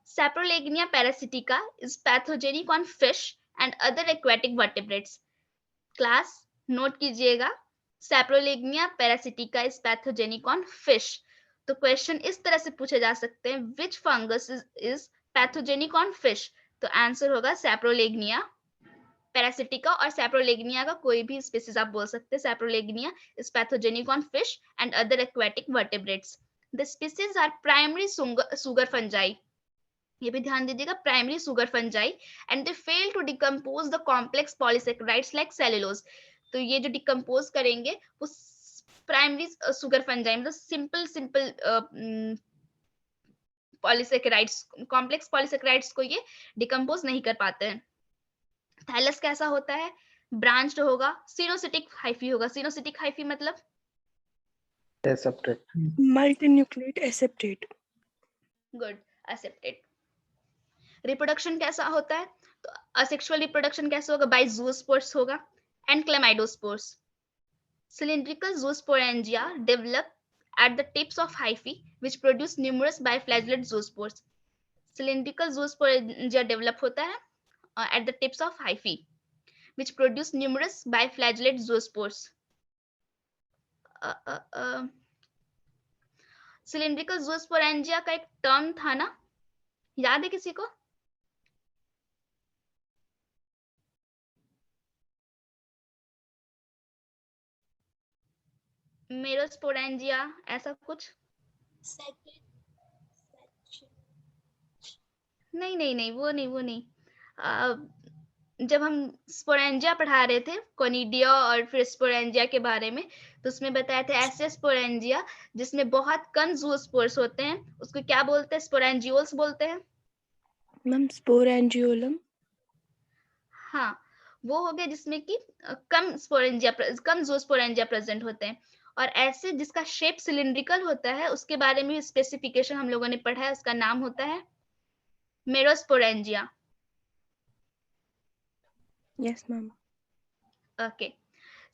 Saprolegnia parasitica is pathogenic on fish and other aquatic vertebrates. Class note कीजिएगा, Saprolegnia parasitica is pathogenic on fish. तो क्वेश्चन इस तरह से पूछे जा सकते हैं, which fungus is pathogenic on fish? तो आंसर होगा Saprolegnia parasitica, और Saprolegnia का कोई भी स्पीसीज आप बोल सकते हैं। Saprolegnia is pathogenic on fish and other aquatic vertebrates. The species are primary sugar fungi. ये भी ध्यान दीजिएगा, primary sugar fungi, and they fail to decompose the complex polysaccharides like cellulose. तो ये जो डिकम्पोज करेंगे वो प्राइमरी सुगर फंजाई मतलब सिंपल पॉलीसेकेराइड्स, कॉम्प्लेक्स पॉलीसेकेराइड्स को ये डिकम्पोज नहीं कर पाते हैं। थैलस कैसा होता है? ब्रांच्ड होगा, सिनोसिटिक हाइफी होगा। सिनोसिटिक हाइफी मतलब Aseptate. Multinucleate aseptate. Good, एसेप्टेड। Reproduction कैसा होता है? तो असेक्सुअल रिप्रोडक्शन कैसे होगा? बाय ज़ूस्पोर्स होगा and chlamydospores. Cylindrical zoosporangia develop at the tips of hyphae which produce numerous biflagellate zoospores. Cylindrical zoosporangia develop होता है at the tips of hyphae which produce numerous biflagellate zoospores. Cylindrical zoosporangia का एक term था ना, याद है किसी को? मेरोस्पोरेंजिया ऐसा कुछ? नहीं, वो नहीं। जब हम स्पोरेंजिया पढ़ा रहे थे, कोनिडिया और फिर स्पोरेंजिया के बारे में, तो उसमें बताया था ऐसे स्पोरेंजिया जिसमें बहुत कम ज़ूस्पोर्स होते हैं, उसको क्या बोलते हैं? स्पोरेंजियोल्स बोलते हैं। Ma'am sporangiolum. हाँ, वो हो गया जिसमें कि कम ज़ूस्पोरेंजिया प्रेजेंट होते हैं। और ऐसे जिसका शेप सिलिंड्रिकल होता है, उसके बारे में स्पेसिफिकेशन हम लोगों ने पढ़ा है, उसका नाम होता है मेरोस्पोरेंजिया। Yes, ma'am. ओके।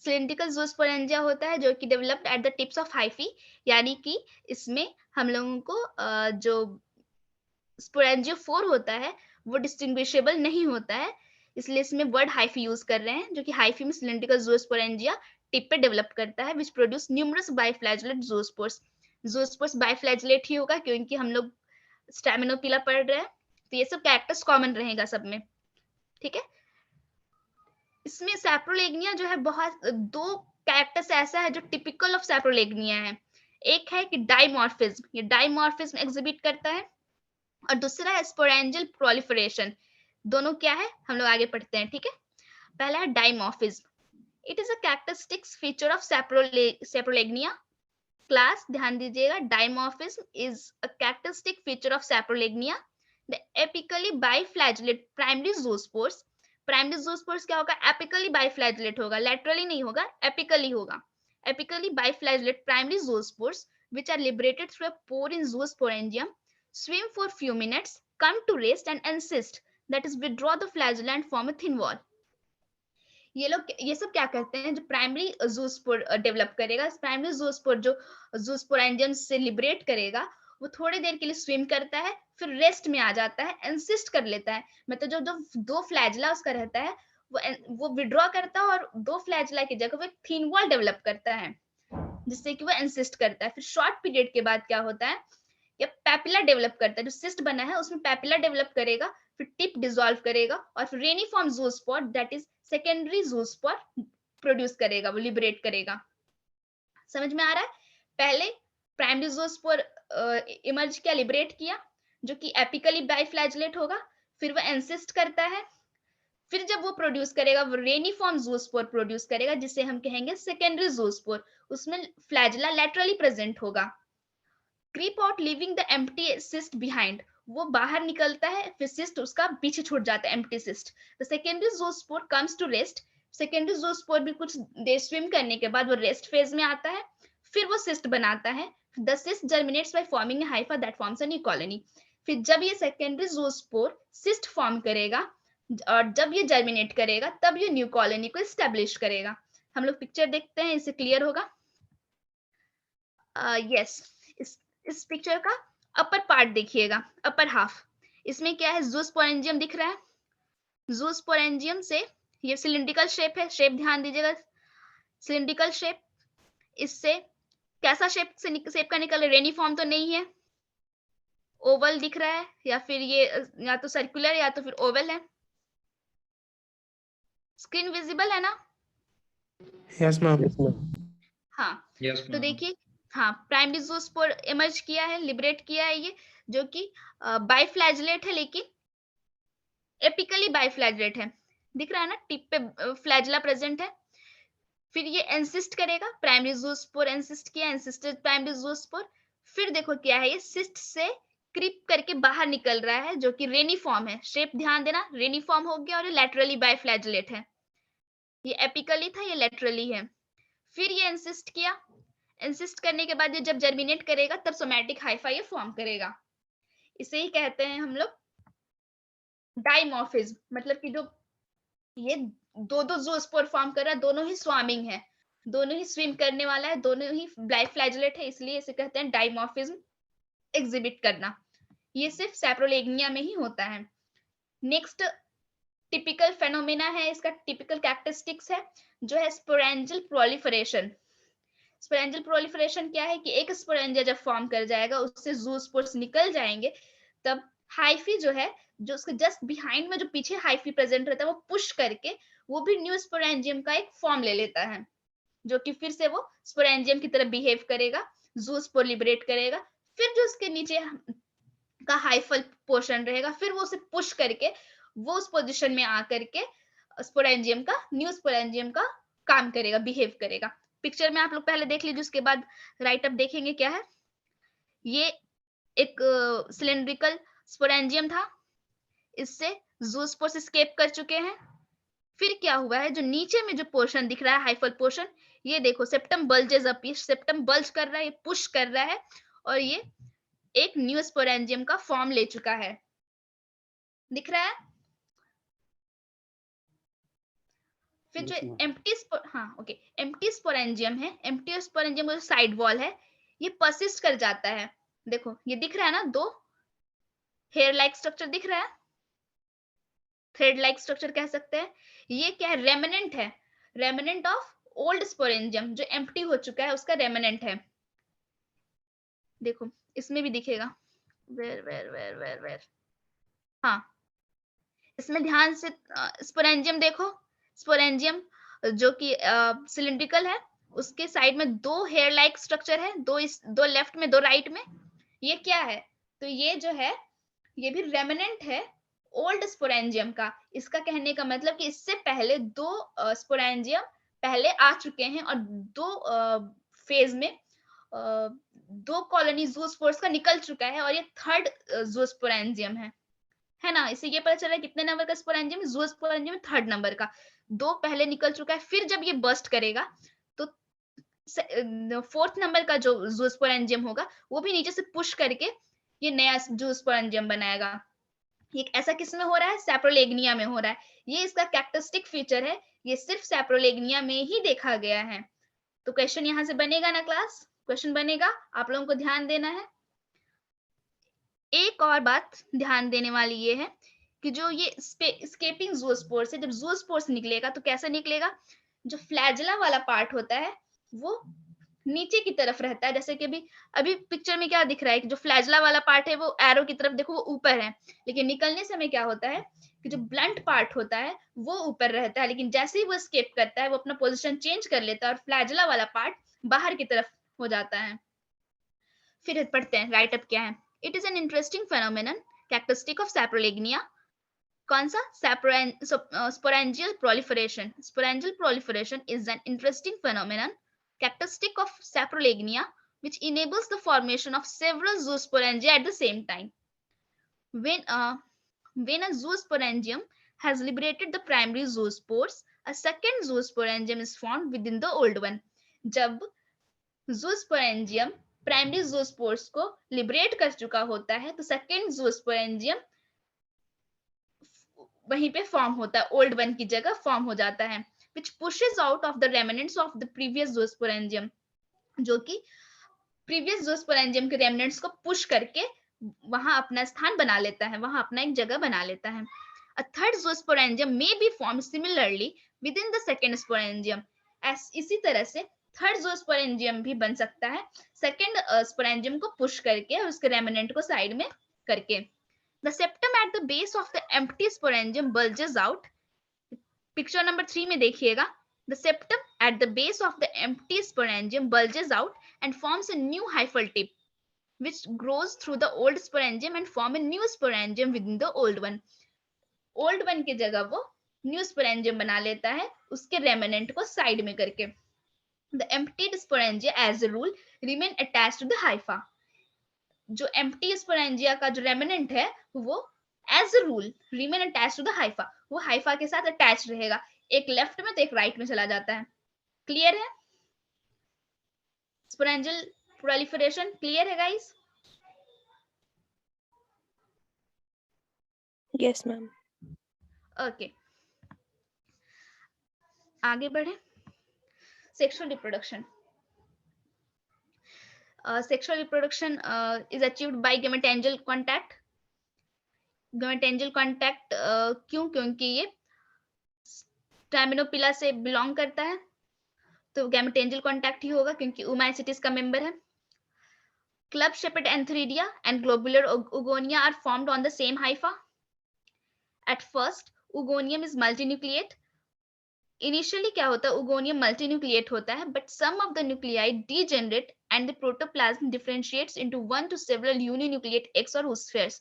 सिलिंड्रिकल ज़ूस्पोरेंजिया होता है जो कि developed at the tips of hyphae, यानी कि इसमें हम लोगों को जो स्पोरेंजियोफोर होता है वो डिस्टिंग्विशेबल नहीं होता है, इसलिए इसमें वर्ड हाइफी यूज कर रहे हैं, जो कि हाइफी में सिलिंड्रिकल ज़ूस्पोरेंजिया टिप पे डेवलप करता है, विच प्रोड्यूस न्यूमरस बाइफ्लैजेलेट ज़ूस्पोर्स। ज़ूस्पोर्स बाइफ्लैजेलेट ही होगा क्योंकि हम लोग स्टैमिनोपिला पढ़ रहे हैं, तो ये सब कैरेक्टर्स कॉमन रहेगा सब में, ठीक है। इसमें सैप्रोलेग्निया जो है, बहुत दो कैरेक्टर्स ऐसा है जो टिपिकल ऑफ सैप्रोलेग्निया है। एक है कि डाइमॉर्फिज्म, ये डाइमॉर्फिज्म एग्जिबिट करता है, और दूसरा है स्पोरेंजियल प्रोलिफरेशन। दोनों क्या है हम लोग आगे पढ़ते हैं, ठीक है। पहला है dimorphism. It is a characteristic feature of Saprolegnia. Class ध्यान दीजिएगा, dimorphism is a characteristic feature of Saprolegnia. The apically biflagellate primary zoospores. Primary zoospores क्या होगा? एपिकली बाइफ्लैजेलेट होगा, लैटरली नहीं होगा, एपिकली होगा। एपिकली biflagellate primary ज़ूस्पोर्स which are liberated through a pore in zoosporangium, swim for few minutes, come to rest and encyst, that is withdraw the flagella and form a thin wall. ये सब क्या करते हैं? जो प्राइमरी ज़ूस्पोर डेवलप करेगा, primary ज़ूस्पोर जो ज़ूस्पोरेंजियम से liberate करेगा, वो थोड़ी देर के लिए स्विम करता है, फिर रेस्ट में आ जाता है, एंसिस्ट कर लेता है, मतलब जो दो फ्लैजला उसका रहता है वो विड्रॉ करता है, और दो फ्लैजला की जगह वो थिन वॉल डेवलप करता है, जिससे कि वो एंसिस्ट करता है। फिर शॉर्ट पीरियड के बाद क्या होता है? या पैपिला डेवलप करता है, जो सिस्ट बना है उसमें पैपिला डेवलप करेगा, फिर टिप डिसॉल्व करेगा, और फिर रेनिफॉर्म ज़ूस्पोर, दैट इज सेकेंडरी ज़ूस्पोर प्रोड्यूस करेगा, वो लिबरेट करेगा। समझ में आ रहा है? पहले प्राइमरी ज़ूस्पोर इमर्ज किया, लिबरेट किया, जो कि एपिकली बाइफ्लैजेलेट होगा, फिर वो एंसिस्ट करता है, फिर जब वो प्रोड्यूस करेगा वो रेनिफॉर्म ज़ूस्पोर प्रोड्यूस करेगा जिसे हम कहेंगे सेकेंडरी ज़ूस्पोर। उसमें फ्लैजिला लैटरली प्रेजेंट होगा। Creep out leaving the empty cyst behind, वो बाहर निकलता है, फिर सिस्ट उसका पीछे छूट जाता है, empty cyst. The secondary zoospore comes to rest, secondary zoospore भी कुछ देर स्विम करने के बाद वो रेस्ट फेज में आता है, फिर वो सिस्ट बनाता है। The cyst germinates by forming a Haifa that forms a new colony. फिर जब ये सेकेंडरी ज़ूस्पोर सिस्ट फॉर्म करेगा और जब ये जर्मिनेट करेगा तब ये न्यू कॉलोनी को एस्टेब्लिश करेगा। हम लोग पिक्चर देखते हैं, इससे क्लियर होगा। यस, इस पिक्चर का अपर पार्ट देखिएगा, अपर हाफ। इसमें क्या है, ज़ूस्पोरेंजियम दिख रहा है। ज़ूस्पोरेंजियम से ये सिलिंड्रिकल शेप है, शेप ध्यान दीजिएगा, सिलिंड्रिकल शेप। इससे कैसा शेप का निकल, रेनिफॉर्म तो नहीं है, ओवल दिख रहा है, या फिर ये या तो सर्कुलर या तो फिर ओवल है। स्क्रीन विजिबल है ना? Yes ma'am. Yes, ma'am. हाँ, Yes, तो ma'am. देखिए, हाँ, प्राइमरी ज़ूस्पोर इमर्ज किया है, लिबरेट किया है ये, जो कि बाइफ्लैजिलेट है, लेकिन एपिकली बाइफ्लैजिलेट है। दिख रहा है ना, टिप पे फ्लैजिला प्रेजेंट है। फिर ये एंसिस्ट करेगा, प्राइमरी ज़ूस्पोर एंसिस्ट किया, एंसिस्टेड प्राइमरी ज़ूस्पोर। फिर देखो क्या है, ये सिस्ट से क्रीप करके बाहर निकल रहा है, जो कि रेनिफॉर्म है। शेप ध्यान देना, रेनिफॉर्म हो गया और ये लैटरली बाइफ्लैजिलेट है। ये एपिकली था, ये लैटरली है। फिर ये एंसिस्ट किया, एंसिस्ट करने के बाद ये जब जर्मिनेट करेगा तब सोमैटिक हाइफा ये फॉर्म करेगा। इसे ही कहते हैं हम लोग डाइमॉर्फिज्म, मतलब कि जो ये दो ज़ूस्पोर फॉर्म कर रहा है, दोनों ही स्वामिंग है, दोनों ही स्विम करने वाला है, दोनों ही बाइफ्लैजिलेट है, इसलिए इसे कहते हैं डाइमॉर्फिज्म एग्जिबिट करना। ये सिर्फ सैप्रोलेग्निया में ही होता है। नेक्स्ट टिपिकल फेनोमेना है, इसका टिपिकल कैरेक्टरिस्टिक्स है जो है स्पोरेंजियल प्रोलिफरेशन। स्पोरेंजियल प्रोलिफरेशन क्या है कि एक स्पोरेंजिया जब फॉर्म कर जाएगा, उससे ज़ूस्पोर्स निकल जाएंगे, तब हाइफी जो है, जो उसके जस्ट बिहाइंड में जो पीछे हाइफी प्रेजेंट रहता है, वो पुश करके वो भी न्यू स्पोरेंजियम का एक फॉर्म ले लेता है, जो कि फिर से वो स्पोरेंजियम की तरह बिहेव करेगा, ज़ूस्पोर लिबरेट करेगा। फिर जो उसके नीचे का हाइफल पोर्शन रहेगा, फिर वो उसे पुश करके वो उस पोजीशन में आकर के स्पोरेंजियम का, न्यू स्पोरेंजियम का काम करेगा, बिहेव करेगा। पिक्चर में आप लोग पहले देख लीजिए, उसके बाद राइट अप देखेंगे क्या है। ये एक सिलिंड्रिकल स्पोरेंजियम था, इससे ज़ूस्पोर्स एस्केप कर चुके हैं। फिर क्या हुआ है, जो नीचे में जो पोर्शन दिख रहा है, हाइफल पोर्शन, ये देखो septum bulges up, septum bulge कर रहा है, ये पुश कर रहा है, और ये एक न्यू स्पोरेंजियम का फॉर्म ले चुका है। दिख रहा है? फिर जो एम्प्टी स्पोरेंजियम है, एम्प्टी स्पोरेंजियम जो साइड वॉल है, ये पर्सिस्ट कर जाता है। देखो ये दिख रहा है ना, दो हेयर लाइक स्ट्रक्चर दिख रहा है, थ्रेड लाइक स्ट्रक्चर कह सकते हैं। ये क्या है, रेमिनेंट है, रेमिनेंट ऑफ ओल्ड स्पोरेंजियम, जो एम्प्टी हो चुका है उसका रेमिनेंट है। देखो इसमें भी दिखेगा, वेर हाँ, इसमें ध्यान से स्पोरेंजियम देखो, स्पोरेंजियम जो कि सिलिंड्रिकल है, उसके साइड में दो हेयर लाइक स्ट्रक्चर है, दो लेफ्ट में, दो राइट में। ये क्या है, तो ये जो है, ये भी रेमिनेंट है ओल्ड स्पोरेंजियम का। इसका कहने का मतलब कि इससे पहले दो स्पोरेंजियम पहले आ चुके हैं, और दो फेज में दो कॉलोनी ज़ूस्पोर्स का निकल चुका है, और ये थर्ड ज़ूस्पोरेंजियम है ना। इससे ये पता चल रहा है कितने नंबर का स्पोरेंजियम, ज़ूस्पोरेंजियम थर्ड नंबर का, दो पहले निकल चुका है। फिर जब ये बर्स्ट करेगा तो फोर्थ नंबर का जो ज़ूस्पोरेंजियम होगा, वो भी नीचे से पुश करके ये नया ज़ूस्पोरेंजियम बनाएगा। ये ऐसा किस में हो रहा है, सैप्रोलेग्निया में हो रहा है। ये इसका कैरेक्टरिस्टिक फीचर है, ये सिर्फ सैप्रोलेग्निया में ही देखा गया है। तो क्वेश्चन यहाँ से बनेगा ना क्लास, क्वेश्चन बनेगा, आप लोगों को ध्यान देना है। एक और बात ध्यान देने वाली ये है कि जो ये स्केपिंग ज़ूस्पोर से जब ज़ूस्पोर्स निकलेगा तो कैसा निकलेगा, जो फ्लैजिला वाला पार्ट होता है वो नीचे की तरफ रहता है। जैसे कि अभी पिक्चर में क्या दिख रहा है कि जो फ्लैजिला वाला पार्ट है वो एरो की तरफ देखो, वो ऊपर है, लेकिन निकलने समय क्या होता है कि जो ब्लंट पार्ट होता है वो ऊपर रहता है, लेकिन जैसे ही वो एस्केप करता है वो अपना पोजीशन चेंज कर लेता है और फ्लैजिला वाला पार्ट बाहर की तरफ हो जाता है। फिर पढ़ते हैं राइट अप क्या है। It is an interesting phenomenon characteristic of saprolegnia कौन सा? Sporangial proliferation. Sporangial proliferation is an interesting phenomenon characteristic of saprolegnia, which enables the formation of several zoosporangia at the same time. When a zoosporangium has liberated the primary zoospores, a second zoosporangium is formed within the old one. जब zoosporangium primary zoospores को liberate कर चुका होता है तो second zoosporangium वहीं पे form होता है, ओल्ड वन की जगह फॉर्म हो जाता है, which pushes out of the remnants of the previous zoosporangium, जो कि प्रीवियस zoosporangium के रेमनेंट्स को पुश करके वहां अपना स्थान बना लेता है, वहां अपना एक जगह बना लेता है. A third zoosporangium may be formed similarly within the second sporangium. इसी तरह से थर्ड zoosporangium भी बन सकता है सेकेंड sporangium को पुश करके और उसके रेमनेंट को साइड में करके. The septum at the base of the empty sporangium bulges out. Picture number 3 में देखिएगा. The septum at the base of the empty sporangium bulges out and forms a new hyphal tip, which grows through the old sporangium and form a new sporangium within the old one. Old one की जगह वो new sporangium बना लेता है उसके remnant को side में करके. The emptied sporangia as a rule remain attached to the hypha. जो empty sporangia का जो remnant है वो as a rule remain attached to the hypha. वो hypha के साथ attached रहेगा, एक लेफ्ट में तो एक राइट में चला जाता है. क्लियर है? Sporangial proliferation क्लियर है गाइस? Yes, ma'am. ओके, आगे बढ़े. Sexual reproduction. Sexual reproduction is achieved by gametangial contact. Gametangial contact क्यों? क्योंकि ये Traminopila से बिलोंग करता है तो gametangial contact ही होगा क्योंकि Oomycetes का मेंबर है. Club-shaped antheridia and globular oogonia are formed on the same hypha. At first, oogonium is multinucleate. Initially क्या होता है? Oogonium multinucleate होता है, but some of the nuclei degenerate and the protoplasm differentiates into one to several uninucleate eggs or oospheres.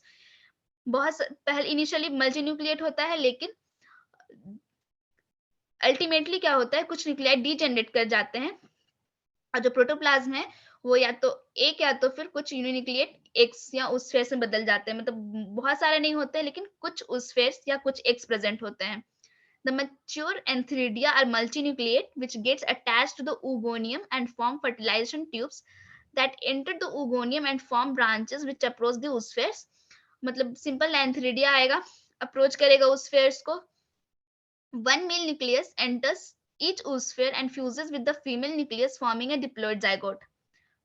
बहुत पहले initially मल्टीन्यूक्लिएट होता है लेकिन अल्टीमेटली क्या होता है? कुछ न्यूक्लियाई डीजेनरेट कर जाते हैं और जो प्रोटोप्लाज्म है वो या तो एक या तो फिर कुछ यूनिन्यूक्लिएट एक्स या oospheres में बदल जाते हैं. मतलब बहुत सारे नहीं होते लेकिन कुछ oospheres या कुछ एक्स प्रेजेंट होते हैं. The mature antheridia are multinucleate, which gets attached to the oogonium and form fertilization tubes that enter the oogonium and form branches which approach the oospheres. मतलब सिंपल antheridia आएगा, approach करेगा oospheres को. One male nucleus enters each oosphere and fuses with the female nucleus, forming a diploid zygote.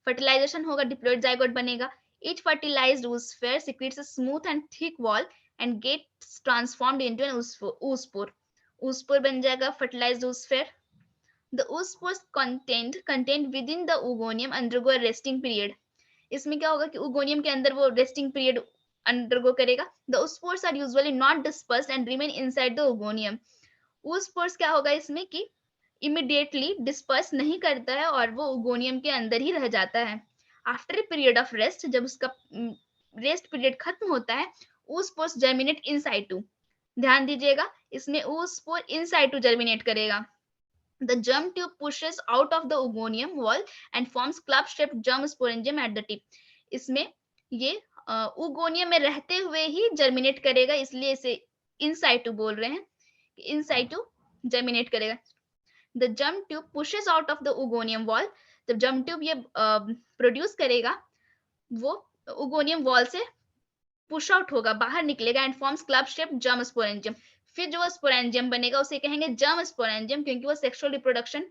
Fertilization होगा, diploid zygote बनेगा. Each fertilized oosphere secretes a smooth and thick wall and gets transformed into an oospore. oospore बन जाएगा fertilized oosphere. The oospores contained within the oogonium undergo a resting period. इसमें क्या होगा कि oogonium के अंदर वो resting period undergo करेगा. The oospores are usually not dispersed and remain inside the oogonium. oospores क्या होगा इसमें कि immediately disperse नहीं करता है और वो oogonium के अंदर ही रह जाता है. After a period of rest, जब उसका rest period खत्म होता है, oospores germinate in situ. ध्यान दीजिएगा, इसमें oospore in situ germinate करेगा. The germ tube pushes out of the oogonium wall and forms club-shaped germ sporangium at the tip. इसमें ये ओगोनियम में रहते हुए ही जर्मिनेट करेगा, इसलिए इसे इन साइटू बोल रहे हैं. इन साइटू जर्मिनेट करेगा. The germ tube pushes out of the oogonium wall. जब germ tube ये प्रोड्यूस करेगा वो ओगोनियम वॉल से पुश आउट होगा, बाहर निकलेगा and forms club shape germ sporangium. फिर जो स्पोरेंजियम बनेगा उसे कहेंगे जर्म स्पोरेंजियम क्योंकि वो सेक्सुअल रिप्रोडक्शन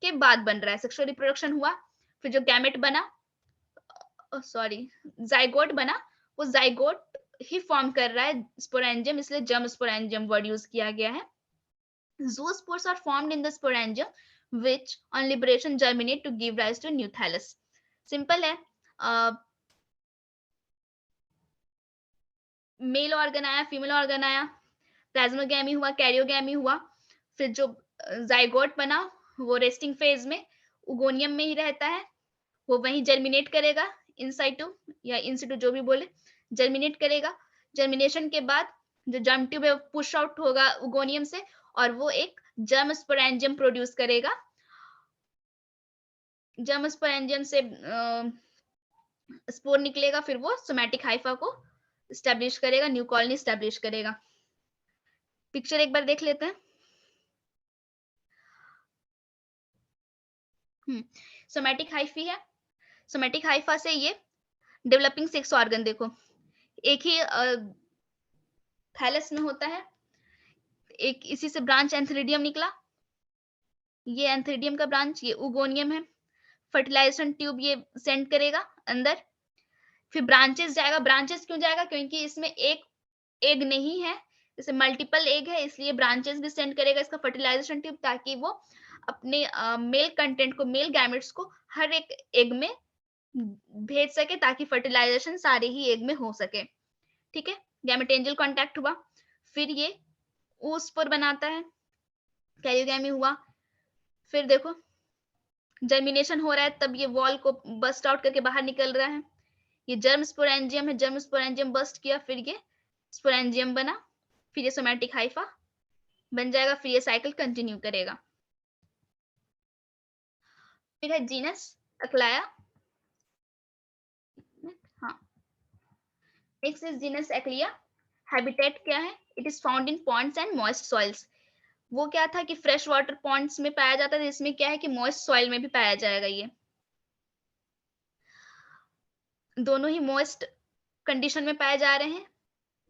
के बाद बन रहा है. सेक्सुअल रिप्रोडक्शन हुआ, फिर जो गैमेट बना, जाइगोट बना, वो जाइगोट ही फॉर्म कर रहा है स्पोरेंजियम, इसलिए जर्म स्पोरेंजियम वर्ड यूज किया गया है. Zoospores are formed in the sporangium, which on liberation germinate to give rise to new thallus. Simple है. मेल ऑर्गन आया, फीमेल ऑर्गन आया, प्लाज्मोगैमी हुआ, कैरियोगैमी हुआ, फिर जो जाइगोट बना वो रेस्टिंग फेज में ओगोनियम में ही रहता है, वो वहीं जर्मिनेट करेगा, इन साइटू या इन सिटू जो भी बोले, जर्मिनेट करेगा. जर्मिनेशन के बाद जो जर्म ट्यूब है पुश आउट होगा उगोनियम से और वो एक जर्म स्पोरेंजियम प्रोड्यूस करेगा। जर्म स्पोरेंजियम से स्पोर निकलेगा, फिर वो सोमैटिक हाइफा को स्टैब्लिश करेगा, न्यू कॉलोनी स्टैब्लिश करेगा। पिक्चर एक बार देख लेते हैं। सोमैटिक हाइफी है। सोमैटिक हाइफा से ये डेवलपिंग सेक्स ऑर्गन देखो एक ही थैलस में होता है, एक इसी से ब्रांच एंथ्रीडियम निकला, ये एंथ्रीडियम का ब्रांच, ये उगोनियम है। फर्टिलाइजेशन ट्यूब ये सेंड करेगा अंदर, फिर ब्रांचेस जाएगा। ब्रांचेस क्यों जाएगा? क्योंकि इसमें एक एग नहीं है, जैसे मल्टीपल एग है, इसलिए ब्रांचेस भी सेंड करेगा इसका फर्टिलाइजेशन ट्यूब, ताकि वो अपने मेल कंटेंट को, मेल गैमेट्स को हर एक एग में भेज सके, ताकि फर्टिलाइजेशन सारे ही एग में हो सके। ठीक है, गैमेटेंजियल कांटेक्ट हुआ, फिर ये oospore बनाता है, कैरियोगैमी हुआ, फिर देखो जर्मिनेशन हो रहा है, तब ये वॉल को बस्ट आउट करके बाहर निकल रहा है। ये जर्म स्पोरेंजियम है, जर्म स्पोरेंजियम बस्ट किया, फिर ये स्पोरेंजियम बना, फिर ये सोमैटिक हाइफा बन जाएगा, फिर ये साइकिल कंटिन्यू करेगा। फिर है जीनस अक्लाया। हाँ, नेक्स्ट इज जीनस एक्लिया। हैबिटेट क्या है? It is found in Pond's and moist soils. वो क्या था कि फ्रेश वाटर पॉन्ड्स में पाया जाता था, इसमें क्या है कि मॉइस्ट सॉइल में भी पाया जाएगा। ये दोनों ही मॉइस्ट कंडीशन में पाए जा रहे हैं।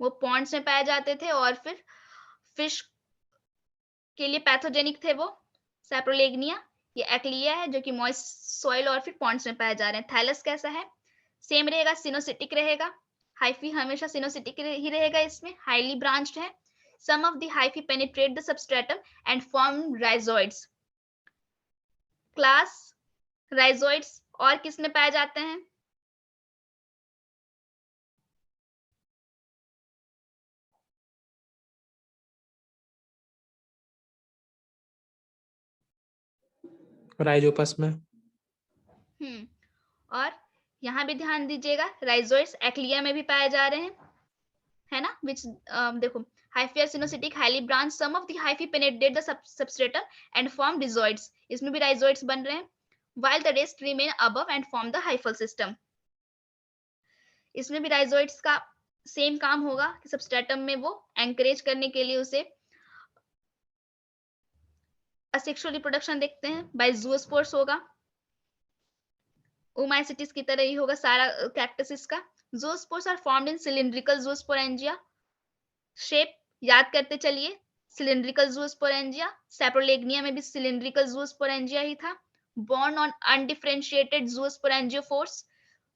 वो पॉन्ड्स में पाए जाते थे और फिर फिश के लिए पैथोजेनिक थे वो सैप्रोलेग्निया। ये एक्लिया है जो कि मॉइस्ट सॉइल और फिर पॉन्ड्स में पाए जा रहे हैं। थैलस कैसा है? सेम रहेगा, सिनोसिटिक रहेगा। हाइफी हमेशा सिनोसिटिक ही रहेगा, इसमें हाईली ब्रांच्ड है। Some of the hyphae penetrate the substratum and form rhizoids. Class rhizoids और किस में पाए जाते हैं? राइजोपस में। और यहाँ भी ध्यान दीजिएगा, राइजोइड्स एक्लिया में भी पाए जा रहे हैं, है ना? Which देखो hyphae are cynocytic, highly branched. Some of the hyphae penetrate the substratum and form rhizoids. इसमें भी rhizoids बन रहे हैं, while the rest remain above and form the hyphal system. इसमें भी rhizoids का सेम काम होगा कि सबस्ट्रेटम में वो एंकरेज करने के लिए उसे असेक्सुअल रिप्रोडक्शन देखते हैं, बाय जूस्पोर्स होगा। ओमाइसिटिस की तरह ही होगा सारा कैक्टस का। Zoospores are formed in cylindrical zoosporangia. Shape याद करते चलिए, सिलिंड्रिकल जूस्पोरेंजिया। सैप्रोलेग्निया में भी सिलिंड्रिकल जूस्पोरेंजिया ही था। बोर्न ऑन अनडिफरेंशिएटेड जूस्पोरेंजियोफोर्स,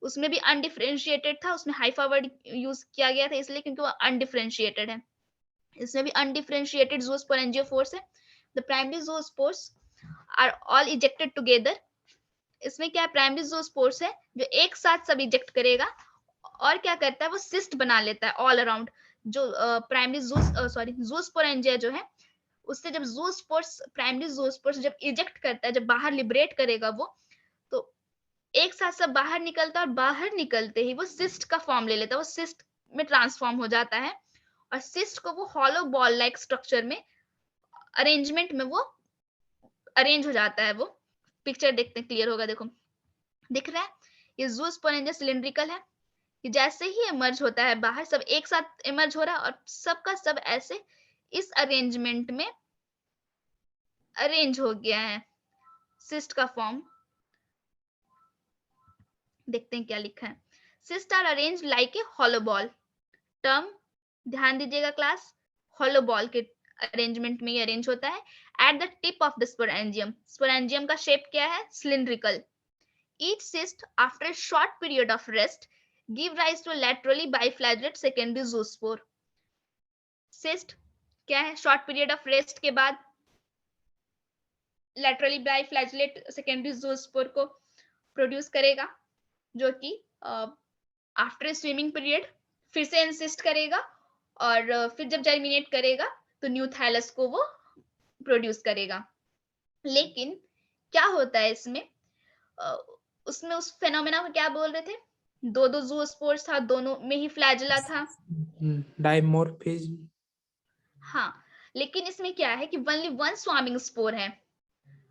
उसमें भी अनडिफरेंशिएटेड था, उसमें हाइफा वर्ड यूज किया गया था इसलिए क्योंकि वो अनडिफरेंशिएटेड है। इसमें भी अनडिफरेंशिएटेड जूस्पोरेंजियोफोर्स है। The primary zoospores are all ejected together. इसमें क्या प्राइमरी जूस्पोर्स है जो एक साथ सब इजेक्ट करेगा और क्या करता है, वो सिस्ट बना लेता है ऑल अराउंड। जो प्राइमरी जूस्पोरेंजिया जो है, उससे जब जूस्पोर्स, प्राइमरी जूस्पोर्स जब इजेक्ट करता है, जब बाहर लिबरेट करेगा वो, तो एक साथ सब बाहर निकलता है और बाहर निकलते ही वो सिस्ट का फॉर्म ले लेता है, वो सिस्ट में ट्रांसफॉर्म हो जाता है और सिस्ट को वो हॉलो बॉल लाइक स्ट्रक्चर में, अरेंजमेंट में वो अरेंज हो जाता है। वो पिक्चर देखते हैं, क्लियर होगा। देखो दिख रहा है, ये जूस्पोरेंजिया सिलिंड्रिकल है, कि जैसे ही इमर्ज होता है बाहर, सब एक साथ इमर्ज हो रहा है और सबका सब ऐसे इस अरेंजमेंट में अरेंज हो गया है, सिस्ट का फॉर्म। देखते हैं क्या लिखा है। Cyst are arrange like a hollow ball. Term ध्यान दीजिएगा क्लास, हॉलो बॉल के अरेंजमेंट में ये अरेंज होता है। At the tip of the sporangium, sporangium का शेप क्या है? Cylindrical. Each cyst after a short period of rest give rise to a laterally biflagellate secondary zoospore. Cyst क्या है? शॉर्ट पीरियड ऑफ रेस्ट के बाद laterally biflagellate secondary zoospore को produce करेगा, जो कि आफ्टर स्विमिंग पीरियड फिर से इंसिस्ट करेगा और फिर जब जर्मिनेट करेगा तो न्यू थाइलस को वो प्रोड्यूस करेगा। लेकिन क्या होता है इसमें, उसमें उस फेनोमेना को क्या बोल रहे थे? दो जूस्पोर्स था, दोनों में ही फ्लैजिला था, डाइमॉर्फिज्म। हाँ, लेकिन इसमें क्या है कि ओनली वन स्वार्मिंग स्पोर है,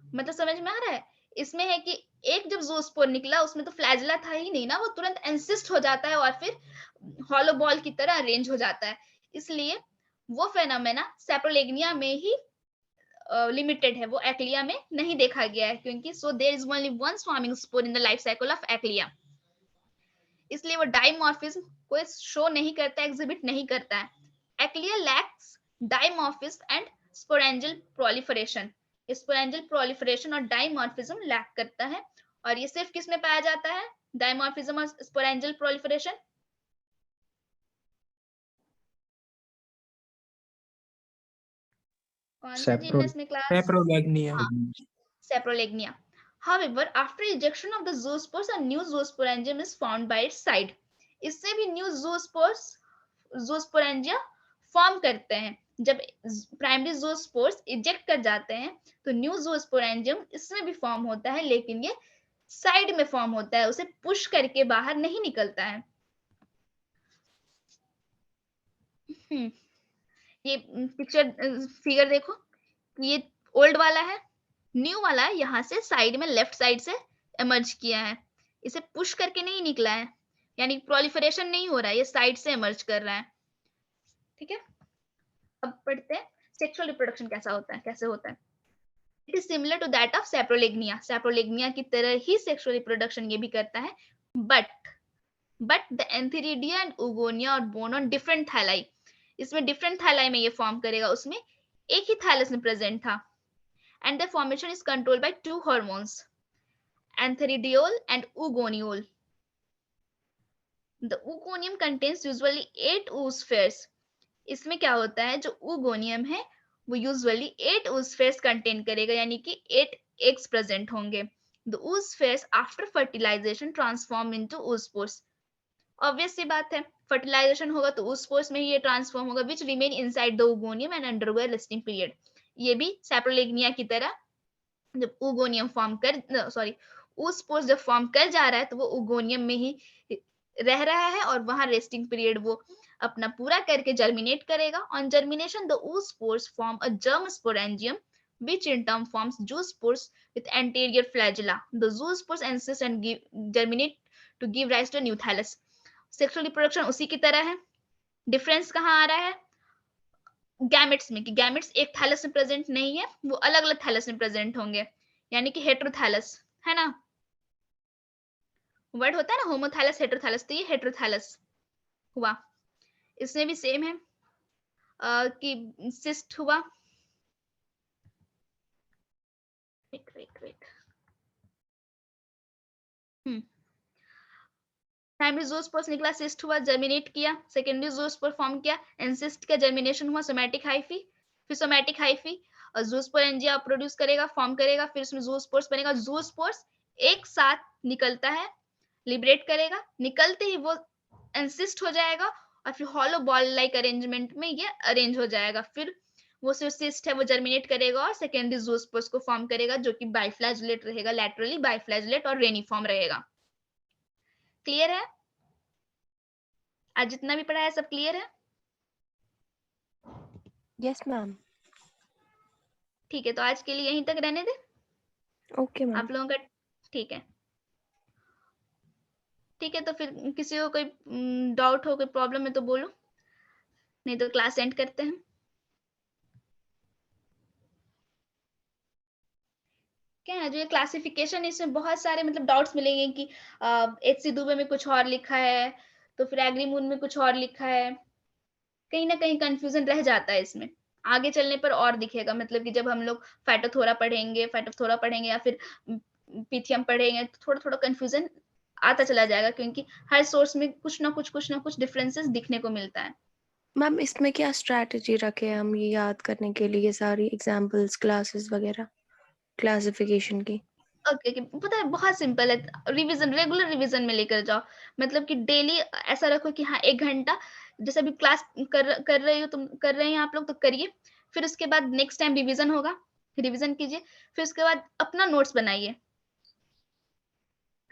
मतलब समझ में आ रहा है? इसमें है कि एक जब ज़ूस्पोर निकला उसमें तो फ्लैजिला था ही नहीं ना, वो तुरंत एंसिस्ट हो जाता है और फिर हॉलो बॉल की तरह अरेंज हो जाता है। इसलिए वो फेनोमेना सेप्रोलेग्निया में ही लिमिटेड है, वो एक्लिया में नहीं देखा गया है, क्योंकि so there is only one swarming spore in the life cycle of Achlya. इसलिए वो डाइमॉर्फिज्म को शो नहीं करता, एग्जिबिट नहीं करता है। Achlya lacks dimorphism and sporangial proliferation. Sporangial proliferation और डाइमॉर्फिज्म लैक करता है, और ये सिर्फ किस में पाया जाता है, डाइमॉर्फिज्म और स्पोरेंजियल प्रोलिफरेशन? कौन सा जीन है इसमें क्लास? सेप्रोलेग्निया। हाँ, सेप्रोलेग्निया. However, after ejection of the zoospores, a new zoosporangium is found by its side. इससे भी new zoosporangia फॉर्म करते हैं। जब प्राइमरी zoospores इजेक्ट कर जाते हैं तो न्यू zoosporangium इसमें भी फॉर्म होता है, लेकिन ये साइड में फॉर्म होता है, उसे पुश करके बाहर नहीं निकलता है। ये पिक्चर फिगर देखो, ये ओल्ड वाला है, न्यू वाला है यहाँ से साइड में लेफ्ट साइड से इमर्ज किया है, इसे पुश करके नहीं निकला है, यानी प्रोलिफरेशन नहीं हो रहा है, ये साइड से इमर्ज कर रहा है। ठीक है, अब पढ़ते हैं सेक्सुअल रिप्रोडक्शन कैसा होता है, कैसे होता है। It is similar to that of Saprolegnia. Saprolegnia की तरह ही सेक्सुअल रिप्रोडक्शन ये भी करता है, but the antheridia and oogonia are borne on different thalli. इसमें डिफरेंट थैलाई में ये फॉर्म करेगा, उसमें एक ही थैलस में प्रेजेंट था, and their formation is controlled by two hormones, antheridiol and oogoniol. The oogonium contains usually 8 ooze spheres. इसमें क्या होता है, जो ओगोनियम है वो यूजुअली 8 ooze spheres कंटेन करेगा, यानी कि 8 एग्स प्रेजेंट होंगे। The ooze spheres after fertilization transform into ooze spores. Obvious सी बात है, फर्टिलाइजेशन होगा तो ooze spores में ही ये ट्रांसफॉर्म होगा, which remain inside the oogonium and undergo a resting period. ये भी सेप्रोलेग्निया की तरह जब ओगोनियम फॉर्म कर oospores जब फॉर्म कर जा रहा है तो वो ओगोनियम में ही रह रहा है, और वहां रेस्टिंग पीरियड वो अपना पूरा करके जर्मिनेट करेगा। On germination the oospores form a germ sporangium which in turn forms zoospores with anterior flagella. The zoospores insist and germinate to give rise to a new thallus. Sexual reproduction उसी की तरह है, difference कहाँ आ रहा है, gametes में, कि gametes एक थैलस में प्रेजेंट नहीं है, वो अलग अलग थैलस में प्रेजेंट होंगे, यानी कि हेटेरोथैलस है ना, वर्ड होता है ना होमोथैलस हेटेरोथैलस, तो ये हेटेरोथैलस हुआ। इसमें भी सेम है कि सिस्ट हुआ, प्राइमरी ज़ूस्पोर्स निकला, सिस्ट हुआ, जर्मिनेट किया, सेकेंडरी ज़ूस्पोर फॉर्म किया, एंसिस्ट का जर्मिनेशन हुआ, सोमैटिक हाइफी, फिर सोमैटिक हाइफी और ज़ूस्पोरेंजिया प्रोड्यूस करेगा, फॉर्म करेगा, फिर उसमें ज़ूस्पोर्स बनेगा। ज़ूस्पोर्स एक साथ निकलता है, लिबरेट करेगा, निकलते ही वो एंसिस्ट हो जाएगा और फिर हॉलो बॉल लाइक अरेंजमेंट में ये अरेंज हो जाएगा। फिर वो सिस्ट है वो जर्मिनेट करेगा और सेकेंडरी ज़ूस्पोर्स को फॉर्म करेगा, जो कि बाइफ्लैजिलेट रहेगा, लैटरली बाइफ्लैजिलेट और रेनिफॉर्म रहेगा। क्लियर है? आज जितना भी पढ़ा है सब क्लियर है? Yes ma'am. ठीक है, तो आज के लिए यहीं तक रहने दे। Okay ma'am. आप लोगों का ठीक है, ठीक है, तो फिर किसी को कोई डाउट हो, कोई प्रॉब्लम है तो बोलो, नहीं तो क्लास एंड करते हैं। क्या है, जो ये क्लासिफिकेशन है इसमें बहुत सारे मतलब डाउट्स मिलेंगे कि HC दुबे में कुछ और लिखा है, तो फिर एग्रीमून में कुछ और लिखा है, कहीं ना कहीं कंफ्यूजन रह जाता है इसमें। आगे चलने पर और दिखेगा, मतलब कि जब हम लोग फाइटोथोरा पढ़ेंगे या फिर पिथियम पढ़ेंगे तो थोड़ा थोड़ा कंफ्यूजन आता चला जाएगा, क्योंकि हर सोर्स में कुछ ना कुछ डिफरेंसेस दिखने को मिलता है। मैम इसमें क्या स्ट्रैटेजी रखे हम ये याद करने के लिए, सारी एग्जांपल्स क्लासेस वगैरह क्लासिफिकेशन की? ओके, पता है बहुत सिंपल है, रिवीजन, रेगुलर रिवीजन में लेकर जाओ, मतलब कि डेली ऐसा रखो कि हाँ 1 घंटा जैसे अभी क्लास कर रही हो, तुम कर रहे हैं आप लोग तो करिए, फिर उसके बाद नेक्स्ट टाइम रिवीजन होगा, रिवीजन कीजिए, फिर उसके बाद अपना नोट्स बनाइए।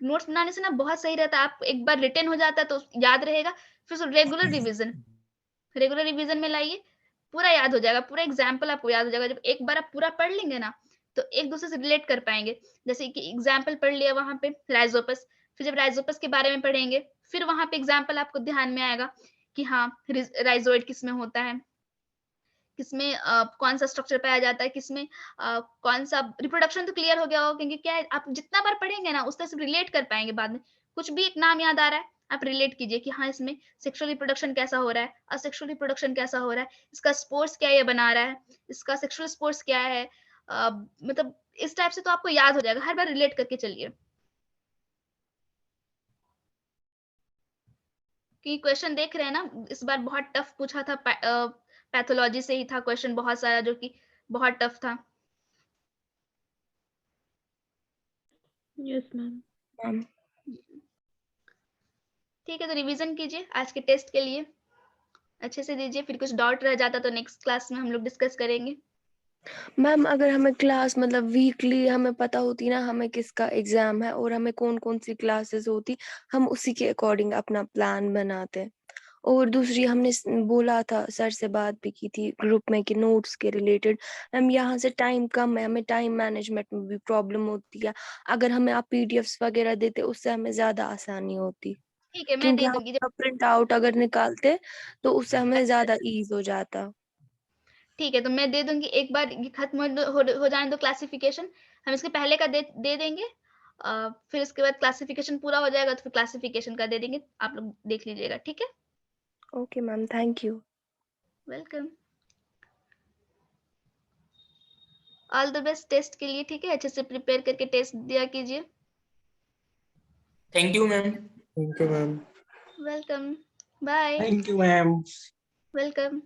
नोट्स बनाने से ना बहुत सही रहता है, आप एक बार रिटन हो जाता है तो याद रहेगा, फिर रेगुलर रिवीजन, रेगुलर रिवीजन में लाइए, पूरा याद हो जाएगा, पूरा एग्जाम्पल आपको याद हो जाएगा। जब एक बार आप पूरा पढ़ लेंगे ना तो एक दूसरे से रिलेट कर पाएंगे। जैसे कि एग्जाम्पल पढ़ लिया वहां पे राइजोपस, फिर जब राइजोपस के बारे में पढ़ेंगे फिर वहां पे एग्जाम्पल आपको ध्यान में आएगा कि हाँ राइजोइड किसमें होता है, किसमें कौन सा स्ट्रक्चर पाया जाता है, किसमें कौन सा। रिप्रोडक्शन तो क्लियर हो गया होगा, क्योंकि क्या है आप जितना बार पढ़ेंगे ना उस तरह से रिलेट कर पाएंगे। बाद में कुछ भी एक नाम याद आ रहा है आप रिलेट कीजिए कि हाँ इसमें सेक्सुअल रिप्रोडक्शन कैसा हो रहा है, असेक्सुअल रिप्रोडक्शन कैसा हो रहा है, इसका स्पोर्स क्या ये बना रहा है, इसका सेक्सुअल स्पोर्स क्या है। मतलब इस टाइप से तो आपको याद हो जाएगा, हर बार रिलेट करके चलिए। कि क्वेश्चन देख रहे हैं ना, इस बार बहुत टफ पूछा था, पैथोलॉजी से ही था क्वेश्चन बहुत सारा जो कि बहुत टफ था। Yes ma'am. मैम ठीक है, तो रिवीजन कीजिए आज के टेस्ट के लिए, अच्छे से दीजिए, फिर कुछ डाउट रह जाता तो नेक्स्ट क्लास में हम लोग डिस्कस करेंगे। मैम अगर हमें क्लास मतलब वीकली हमें पता होती ना हमें किसका एग्जाम है और हमें कौन कौन सी क्लासेस होती, हम उसी के अकॉर्डिंग अपना प्लान बनाते। और दूसरी हमने बोला था, सर से बात भी की थी ग्रुप में कि नोट्स के रिलेटेड, हम यहाँ से टाइम कम है, हमें टाइम मैनेजमेंट में भी प्रॉब्लम होती है। अगर हमें आप पीडीएफ्स वगैरह देते उससे हमें ज्यादा आसानी होती, ठीक है, मैं क्योंकि दे हम दूंगी प्रिंट आउट अगर निकालते तो उससे हमें ज्यादा ईज हो जाता। ठीक है, तो मैं दे दूंगी, एक बार ये खत्म हो जाने दो क्लासिफिकेशन, हम इसके पहले का दे देंगे। फिर इसके बाद क्लासिफिकेशन पूरा हो जाएगा तो फिर क्लासिफिकेशन का दे देंगे, आप लोग देख लीजिएगा। ठीक है, okay ma'am, thank you. Welcome, all the best test के लिए। ठीक है, अच्छे से प्रिपेयर करके टेस्ट दिया कीजिए। Thank you ma'am. Thank you ma'am. Welcome, bye, thank you ma'am. Welcome.